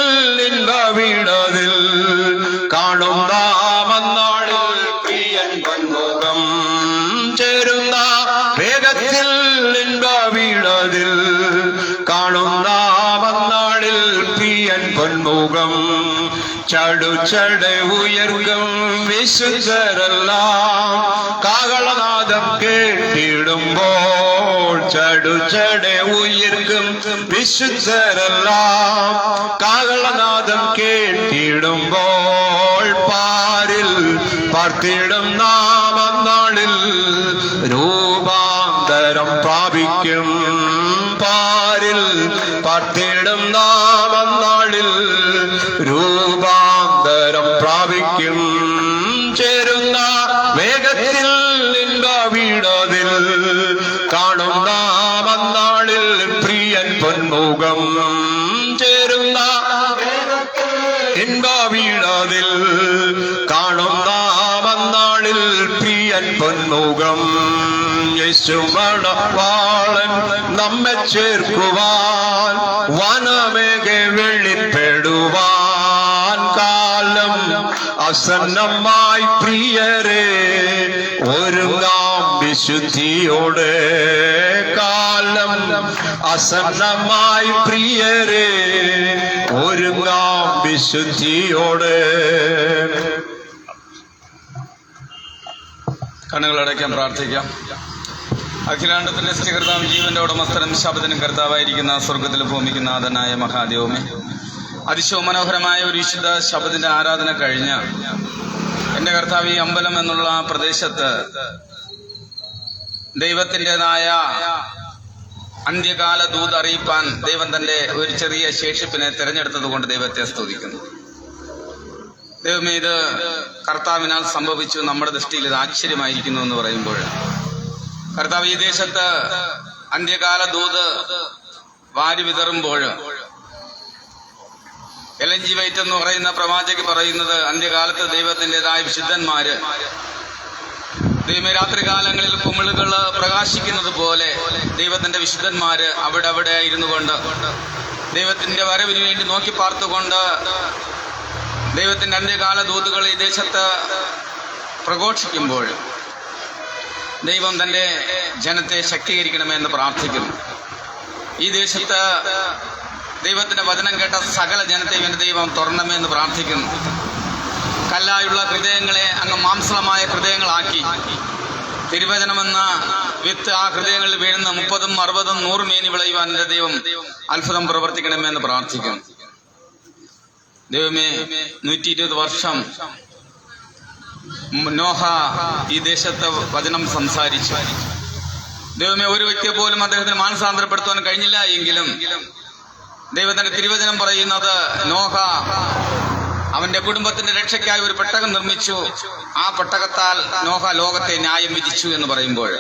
ഇൻപവിടതിൽ കാണും നാം അന്നാളിൽ പ്രിയൻ പൊന്മുഖം. ചേരുന്ന വേഗത്തിൽ ഇൻപവിടതിൽ കാണും നാം അന്നാളിൽ പ്രിയൻ പൊന്മുഖം. ചടുചട ഉയർക്കും വിശുദ്ധരെല്ലാം കാഹളനാദം കേട്ടിടുമ്പോൾ ചടുചട ഉയർക്കും വിശുദ്ധരെല്ലാം കാഹളനാദം കേട്ടിടുമ്പോൾ പാരിൽ പാർത്തിടും നാം അന്നാളിൽ രൂപാന്തരം പ്രാപിക്കും. പാരിൽ പാർത്തിടും നാം അന്നാളിൽ രൂപാന്തരം പ്രാപിക്കും. ചേരുന്ന വേഗത്തിൽ ഇൻപവിടതിൽ കാണും നാം അന്നാളിൽ പ്രിയൻ പൊന്മുഖം. ചേരുന്ന ഇൻപവിടതിൽ കാണും നാം അന്നാളിൽ പ്രിയൻ പൊന്മുഖം. യേശുമണവാളൻ നമ്മെ ചേർക്കുവാൻ വനമേകെ വെളിപ്പെടുവാൻ കാലം അസന്നമായി പ്രിയരെ ഒരുങ്ങാം വിശുദ്ധിയോടെ. കാലം അസന്നമായി പ്രിയരെ ഒരുങ്ങാം വിശുദ്ധിയോടെ.
കണ്ണുകളടയ്ക്കാൻ പ്രാർത്ഥിക്കാം. അഖിലാണ്ടത്തിന്റെ സൃഷ്ടികർത്താവ്, ജീവന്റെ ഉടമസ്ഥനും ശബ്ദനും കർത്താവായിരിക്കുന്ന സ്വർഗത്തിൽ ഭൂമിക്ക് നാഥനായ മഹാദേവമേ, അതിശോമനോഹരമായ ഒരു വിശുദ്ധ ശബ്ദത്തിന്റെ ആരാധന കഴിഞ്ഞ് എന്റെ കർത്താവ് ഈ അമ്പലം എന്നുള്ള പ്രദേശത്ത് ദൈവത്തിൻ്റെതായ അന്ത്യകാല ദൂത് അറിയിപ്പാൻ ദൈവം തന്റെ ഒരു ചെറിയ ശേഷിപ്പിനെ തിരഞ്ഞെടുത്തത് കൊണ്ട് ദൈവത്തെ സ്തുതിക്കുന്നു. ദൈവമേ, ഇത് കർത്താവിനാൽ സംഭവിച്ചു, നമ്മുടെ ദൃഷ്ടിയിൽ ഇത് ആശ്ചര്യമായിരിക്കുന്നു എന്ന് പറയുമ്പോൾ കർത്താവ് ഈ ദേശത്ത് അന്ത്യകാല ദൂത് വാരി വിതറുമ്പോൾ എലൻ ജി വൈറ്റ് എന്ന് പറയുന്ന പ്രവാചകൻ പറയുന്നത് അന്ത്യകാലത്ത് ദൈവത്തിൻ്റെതായ വിശുദ്ധന്മാര് ദൈവമേ രാത്രികാലങ്ങളിൽ കുമിളുകൾ പ്രകാശിക്കുന്നത് പോലെ ദൈവത്തിന്റെ വിശുദ്ധന്മാര് അവിടെ ഇരുന്നു കൊണ്ട് ദൈവത്തിന്റെ വരവിന് വേണ്ടി നോക്കി പാർത്തുകൊണ്ട് ദൈവത്തിന്റെ അന്ത്യകാല ദൂതുകൾ ഈ ദേശത്ത് പ്രഘോഷിക്കുമ്പോൾ ദൈവം തന്റെ ജനത്തെ ശക്തീകരിക്കണമെന്ന് പ്രാർത്ഥിക്കുന്നു. ഈ ദേശത്ത് ദൈവത്തിന്റെ വചനം കേട്ട സകല ജനത്തെയും എന്റെ ദൈവം തുറന്നമെന്ന് പ്രാർത്ഥിക്കുന്നു. കല്ലായുള്ള ഹൃദയങ്ങളെ അങ്ങ് മാംസളമായ ഹൃദയങ്ങളാക്കി തിരുവചനമെന്ന വിത്ത് ആ ഹൃദയങ്ങളിൽ വീഴുന്ന 30, 60, 100 മേനി വിളയുവാൻ എന്റെ ദൈവം അത്ഭുതം പ്രവർത്തിക്കണമെന്ന് പ്രാർത്ഥിക്കുന്നു. ദൈവമേ, 120 വർഷം നോഹ ഈ ദേശത്ത് വചനം സംസാരിച്ചു. ദൈവമേ, ഒരു വ്യക്തിയെ പോലും അദ്ദേഹത്തിന് മാനസാന്തരപ്പെടുത്തുവാൻ കഴിഞ്ഞില്ല എങ്കിലും ദൈവത്തിന്റെ തിരുവചനം പറയുന്നത് നോഹ അവന്റെ കുടുംബത്തിന്റെ രക്ഷയ്ക്കായി ഒരു പെട്ടകം നിർമ്മിച്ചു. ആ പെട്ടകത്താൽ നോഹ ലോകത്തെ ന്യായം വിധിച്ചു എന്ന് പറയുമ്പോൾ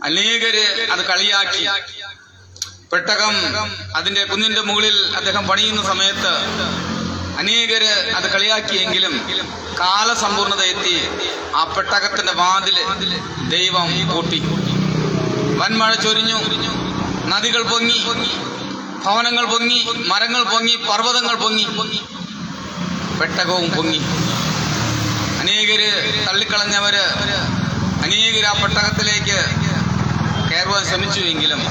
അനേകര് അത് കളിയാക്കി. പെട്ടകം അതിന്റെ കുന്നിന്റെ മുകളിൽ അദ്ദേഹം പണിയുന്ന സമയത്ത് അനേകര് അത് കളിയാക്കിയെങ്കിലും കാലസമ്പൂർണത എത്തി ആ പെട്ടകത്തിന്റെ വാതില് ദൈവം പൂട്ടി. വൻമഴ ചൊരിഞ്ഞു, നദികൾ പൊങ്ങി, ഭവനങ്ങൾ പൊങ്ങി, മരങ്ങൾ പൊങ്ങി, പർവ്വതങ്ങൾ പൊങ്ങി, പെട്ടകവും പൊങ്ങി. അനേകര് തള്ളിക്കളഞ്ഞവര് അനേകര് ആ പെട്ടകത്തിലേക്ക് കയറുവാൻ ശ്രമിച്ചുവെങ്കിലും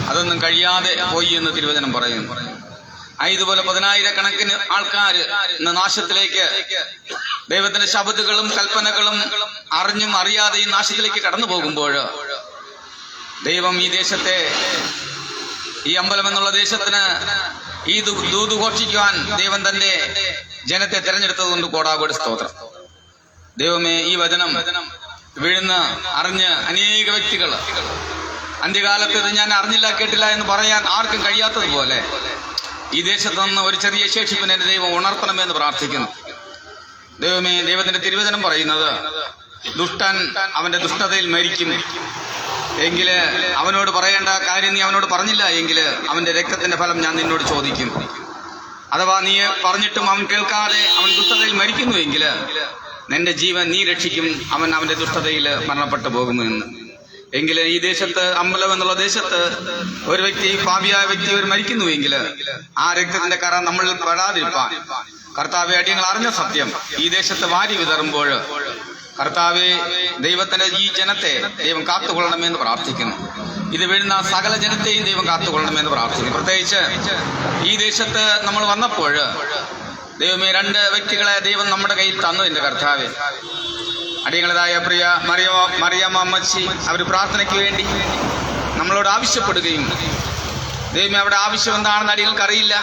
അതൊന്നും കഴിയാതെ പോയി എന്ന് തിരുവചനം പറയുന്നു. ഇതുപോലെ 10,000 ആൾക്കാർ ഇന്ന് നാശത്തിലേക്ക് ദൈവത്തിന്റെ ശബ്ദങ്ങളും കൽപ്പനകളും അറിഞ്ഞും അറിയാതെയും നാശത്തിലേക്ക് കടന്നു പോകുമ്പോൾ ദൈവം ഈ ദേശത്തെ, ഈ അമ്പലം എന്നുള്ള ദേശത്തിന് ഈ ദൂത് ഘോഷിക്കുവാൻ ദൈവം തന്റെ ജനത്തെ തിരഞ്ഞെടുത്തത് കൊണ്ട് കോടാകോടി സ്തോത്രം. ദൈവമേ, ഈ വചനം വീഴുന്ന അറിഞ്ഞ് അനേക വ്യക്തികൾ അന്ത്യകാലത്ത് ഇത് ഞാൻ അറിഞ്ഞില്ല കേട്ടില്ല എന്ന് പറയാൻ ആർക്കും കഴിയാത്തതുപോലെ ഈ ദേശത്ത് നിന്ന് ഒരു ചെറിയ ശേഷിപ്പിനെ ദൈവം ഉണർത്തണമെന്ന് പ്രാർത്ഥിക്കുന്നു. ദൈവമേ, ദൈവത്തിന്റെ തിരുവചനം പറയുന്നത് ദുഷ്ടൻ അവന്റെ ദുഷ്ടതയിൽ മരിക്കും എങ്കില് അവനോട് പറയേണ്ട കാര്യം നീ അവനോട് പറഞ്ഞില്ല എങ്കില് അവന്റെ രക്തത്തിന്റെ ഫലം ഞാൻ നിന്നോട് ചോദിക്കും. അഥവാ നീ പറഞ്ഞിട്ടും അവൻ കേൾക്കാതെ അവൻ ദുഷ്ടതയിൽ മരിക്കുന്നു എങ്കില് നിന്റെ ജീവൻ നീ രക്ഷിക്കും, അവൻ അവന്റെ ദുഷ്ടതയിൽ മരണപ്പെട്ടു പോകുമെന്ന്. എങ്കില് ഈ ദേശത്ത്, അമ്പലം എന്നുള്ള ദേശത്ത് ഒരു വ്യക്തി, പാപിയായ വ്യക്തി ഒരു മരിക്കുന്നുവെങ്കിൽ ആ രക്തത്തിന്റെ കറ നമ്മളിൽ പെടാതിരിപ്പാൻ കർത്താവെ, അടിയങ്ങൾ അറിഞ്ഞ സത്യം ഈ ദേശത്ത് വാരി വിതറുമ്പോൾ കർത്താവെ, ദൈവത്തിന്റെ ഈ ജനത്തെ ദൈവം കാത്തുകൊള്ളണമെന്ന് പ്രാർത്ഥിക്കുന്നു. ഇത് വീഴുന്ന സകല ജനത്തെയും ദൈവം കാത്തുകൊള്ളണമെന്ന് പ്രാർത്ഥിക്കുന്നു. പ്രത്യേകിച്ച് ഈ ദേശത്ത് നമ്മൾ വന്നപ്പോൾ ദൈവമേ 2 വ്യക്തികളെ ദൈവം നമ്മുടെ കയ്യിൽ തന്നു. എൻ്റെ കർത്താവേ, അടിയങ്ങളതായ പ്രിയ മറിയാമ്മ അമ്മച്ചി അവർ പ്രാർത്ഥനയ്ക്ക് വേണ്ടി നമ്മളോട് ആവശ്യപ്പെടുകയും ദൈവമേ അവിടെ ആവശ്യം എന്താണെന്ന് അടിയങ്ങൾക്ക് അറിയില്ല.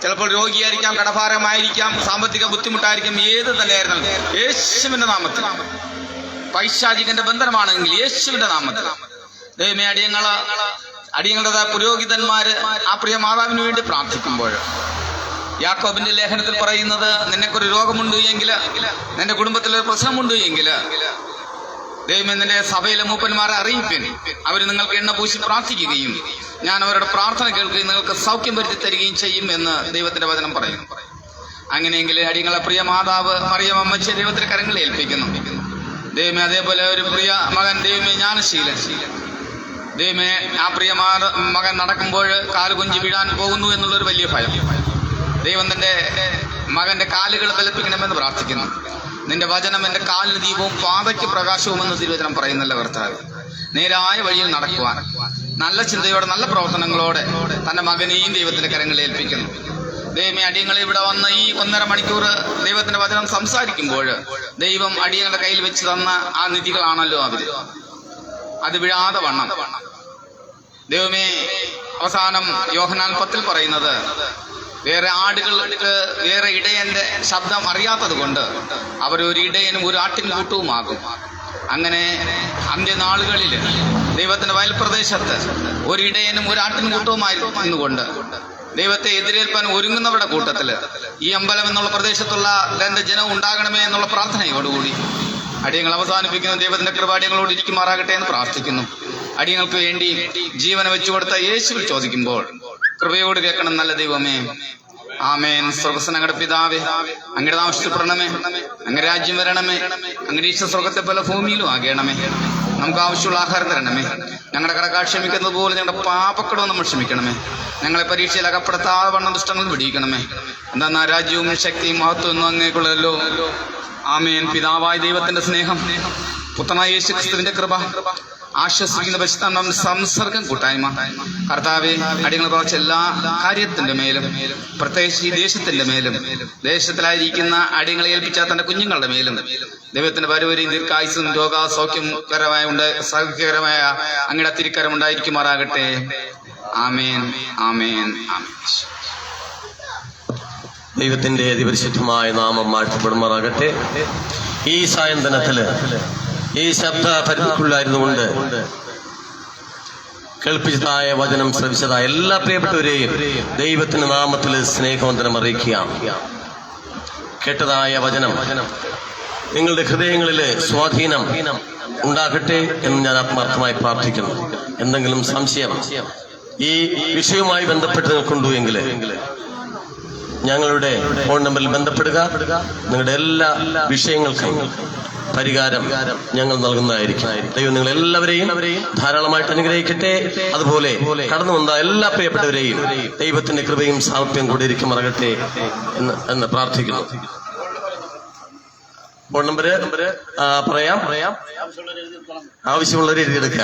ചിലപ്പോൾ രോഗിയായിരിക്കാം, കടഭാരമായിരിക്കാം, സാമ്പത്തിക ബുദ്ധിമുട്ടായിരിക്കും, ഏത് തന്നെയായിരുന്നാലും യേശുവിന്റെ നാമത്തിൽ, പൈശാചികന്റെ ബന്ധനമാണെങ്കിൽ യേശുവിന്റെ നാമത്തിൽ ദൈവമേ അടിയങ്ങളുടേതായ പുരോഹിതന്മാര് ആ പ്രിയ മാതാവിന് വേണ്ടി പ്രാർത്ഥിക്കുമ്പോൾ യാക്കോബിന്റെ ലേഖനത്തിൽ പറയുന്നത്, നിനക്കൊരു രോഗമുണ്ട് എങ്കിൽ, നിന്റെ കുടുംബത്തിലൊരു പ്രശ്നമുണ്ട് എങ്കിൽ ദൈവമേ നിന്റെ സഭയിലെ മൂപ്പന്മാരെ അറിയിപ്പിൻ. അവർ നിങ്ങൾക്ക് എണ്ണ പൂശി പ്രാർത്ഥിക്കുകയും ഞാൻ അവരുടെ പ്രാർത്ഥന കേൾക്കുകയും നിങ്ങൾക്ക് സൗഖ്യം വരുത്തി തരികയും ചെയ്യും എന്ന് ദൈവത്തിന്റെ വചനം പറയുന്നു. അങ്ങനെയെങ്കിൽ അടിയങ്ങളെ പ്രിയ മാതാവ് മറിയം അമ്മച്ചി ദൈവത്തിന്റെ കരങ്ങളിൽ ഏൽപ്പിക്കുന്നു. ദൈവമേ അതേപോലെ ഒരു പ്രിയ മകൻ ദൈവമേ ജ്ഞാനശീലൻ, ദൈവമേ ആ പ്രിയ മകൻ നടക്കുമ്പോൾ കാല് കുഞ്ചി വീഴാൻ പോകുന്നു എന്നുള്ളൊരു വലിയ ഭയം. ദൈവം തന്റെ മകന്റെ കാലുകൾ ബലപ്പിക്കണമെന്ന് പ്രാർത്ഥിക്കുന്നു. നിന്റെ വചനം എൻ്റെ കാലിന് ദീപവും പാതയ്ക്ക് പ്രകാശവുമെന്ന് തിരുവചനം പറയുന്നല്ല കർത്താവ്. നേരായ വഴിയിൽ നടക്കുവാൻ നല്ല ചിന്തയോടെ നല്ല പ്രവർത്തനങ്ങളോടെ തന്റെ മകനെയും ദൈവത്തിന്റെ കരങ്ങളിൽ ഏൽപ്പിക്കുന്നു. ദൈവമേ അടിയങ്ങൾ ഇവിടെ വന്ന് ഈ 1.5 മണിക്കൂർ ദൈവത്തിന്റെ വചനം സംസാരിക്കുമ്പോൾ ദൈവം അടിയങ്ങളുടെ കയ്യിൽ വെച്ച് തന്ന ആ നിധികളാണല്ലോ അവര്. അത് വിഴാതെ വണ്ണം ദൈവമേ അവസാനം യോഹന്നാൻ 10 പറയുന്നത്, വേറെ ആടുകൾക്ക് വേറെ ഇടയന്റെ ശബ്ദം അറിയാത്തത് കൊണ്ട് അവരൊരു ഇടയനും ഒരു ആട്ടിൻകൂട്ടവുമാകും. അങ്ങനെ അന്ത്യനാളുകളിൽ ദൈവത്തിന്റെ വയൽപ്രദേശത്ത് ഒരു ഇടയനും ഒരു ആട്ടിൻകൂട്ടവുമായിരുന്നുകൊണ്ട് ദൈവത്തെ എതിരേൽപ്പാൻ ഒരുങ്ങുന്നവരുടെ കൂട്ടത്തില് ഈ അമ്പലം എന്നുള്ള പ്രദേശത്തുള്ള 2 ജനം ഉണ്ടാകണമേ എന്നുള്ള പ്രാർത്ഥനയോടുകൂടി അടിയങ്ങൾ അവസാനിപ്പിക്കുന്ന ദൈവത്തിന്റെ കൃപ അടിയങ്ങളോട് ഇരിക്കുമാറാകട്ടെ എന്ന് പ്രാർത്ഥിക്കുന്നു. അടിയങ്ങൾക്ക് വേണ്ടി ജീവനെ വെച്ചുകൊടുത്ത യേശുവിൽ ചോദിക്കുമ്പോൾ കൃപയോട് കേൾക്കണം നല്ല ദൈവമേ. ആമേൻ. സ്വർഗസ്ഥൻ അങ്ങയുടെ പിതാവേ, അങ്ങയുടെ നാമം ഇഷ്ടപ്പെടണമേ, അങ്ങയുടെ രാജ്യം വരണമേ, അങ്ങയുടെ ഇഷ്ട സ്വർഗത്തെ പോലെ ഭൂമിയിലും ആകണമേ. നമുക്ക് ആവശ്യമുള്ള ആഹാരം തരണമേ. ഞങ്ങളുടെ കടക്കാർ ക്ഷമിക്കുന്നത് പോലെ ഞങ്ങളുടെ പാപക്കടവും നമ്മൾ ക്ഷമിക്കണമേ. ഞങ്ങളെ പരീക്ഷയിൽ അകപ്പെടുത്താതെ വണ്ണം ദുഷ്ടങ്ങൾ പിടിക്കണമേ. എന്താ രാജ്യവും ശക്തിയും മഹത്വം ഒന്നും അങ്ങേക്കുള്ളല്ലോ. ആമേൻ. പിതാവായ ദൈവത്തിന്റെ സ്നേഹം, പുത്രനായ യേശു ക്രിസ്തുവിന്റെ കൃപ, ആശ്വസിക്കുന്ന പരിശുദ്ധ സംസർഗം കൂട്ടായ്മ കർത്താവെ അടിയങ്ങൾ കുറച്ച് എല്ലാ കാര്യത്തിന്റെ മേലും പ്രത്യേകിച്ച് ഈ ദേശത്തിന്റെ മേലും ദേശത്തിലായിരിക്കുന്ന അടിയങ്ങളെ ഏൽപ്പിച്ച തന്റെ കുഞ്ഞുങ്ങളുടെ മേലും ദൈവത്തിന്റെ വരവരെയും ദീർഘായുസും രോഗസൗഖ്യകരമായ സൗഖ്യകരമായ അങ്ങയുടെ തിരിക്കരം ഉണ്ടായിരിക്കുമാറാകട്ടെ. ആമേൻ, ആമേൻ, ആമേൻ.
ദൈവത്തിന്റെ അതിപരിശുദ്ധമായ നാമം വാഴ്ത്തപ്പെടുമാറാകട്ടെ. ഈ സായന്തനത്തില് ഈ ശബ്ദ പരിധിക്കുള്ളായിരുന്നുകൊണ്ട് കേൾപ്പിച്ചതായ വചനം ശ്രവിച്ചതായ എല്ലാ പ്രിയപ്പെട്ടവരെയും ദൈവത്തിന്റെ നാമത്തിൽ സ്നേഹവന്ദനം അറിയിക്കാം. കേട്ടതായ വചനം നിങ്ങളുടെ ഹൃദയങ്ങളിലെ സ്വാധീനം ഉണ്ടാകട്ടെ എന്ന് ഞാൻ ആത്മാർത്ഥമായി പ്രാർത്ഥിക്കുന്നു. എന്തെങ്കിലും സംശയം ഈ വിഷയവുമായി ബന്ധപ്പെട്ട് നിൽക്കുന്നുണ്ടോ എങ്കിൽ ഞങ്ങളുടെ ഫോൺ നമ്പറിൽ ബന്ധപ്പെടുക. നിങ്ങളുടെ എല്ലാ വിഷയങ്ങൾക്കും പരിഹാരം ഞങ്ങൾ നൽകുന്നതായിരിക്കും. ദൈവം നിങ്ങൾ എല്ലാവരെയും ധാരാളമായിട്ട് അനുഗ്രഹിക്കട്ടെ. അതുപോലെ കടന്നു വന്ന എല്ലാ പ്രിയപ്പെട്ടവരെയും ദൈവത്തിന്റെ കൃപയും സാമർത്ഥ്യം കൂടി ഇരിക്കുമാറാകട്ടെ എന്ന് പ്രാർത്ഥിക്കുന്നു. ഫോൺ നമ്പർ പറയാം. ആവശ്യമുള്ളവർ എഴുതിയെടുക്കുക.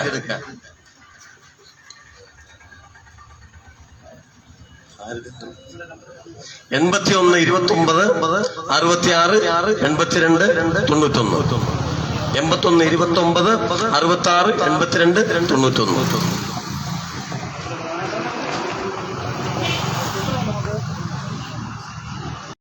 81 29 66 82 91 81 29 66 82 91.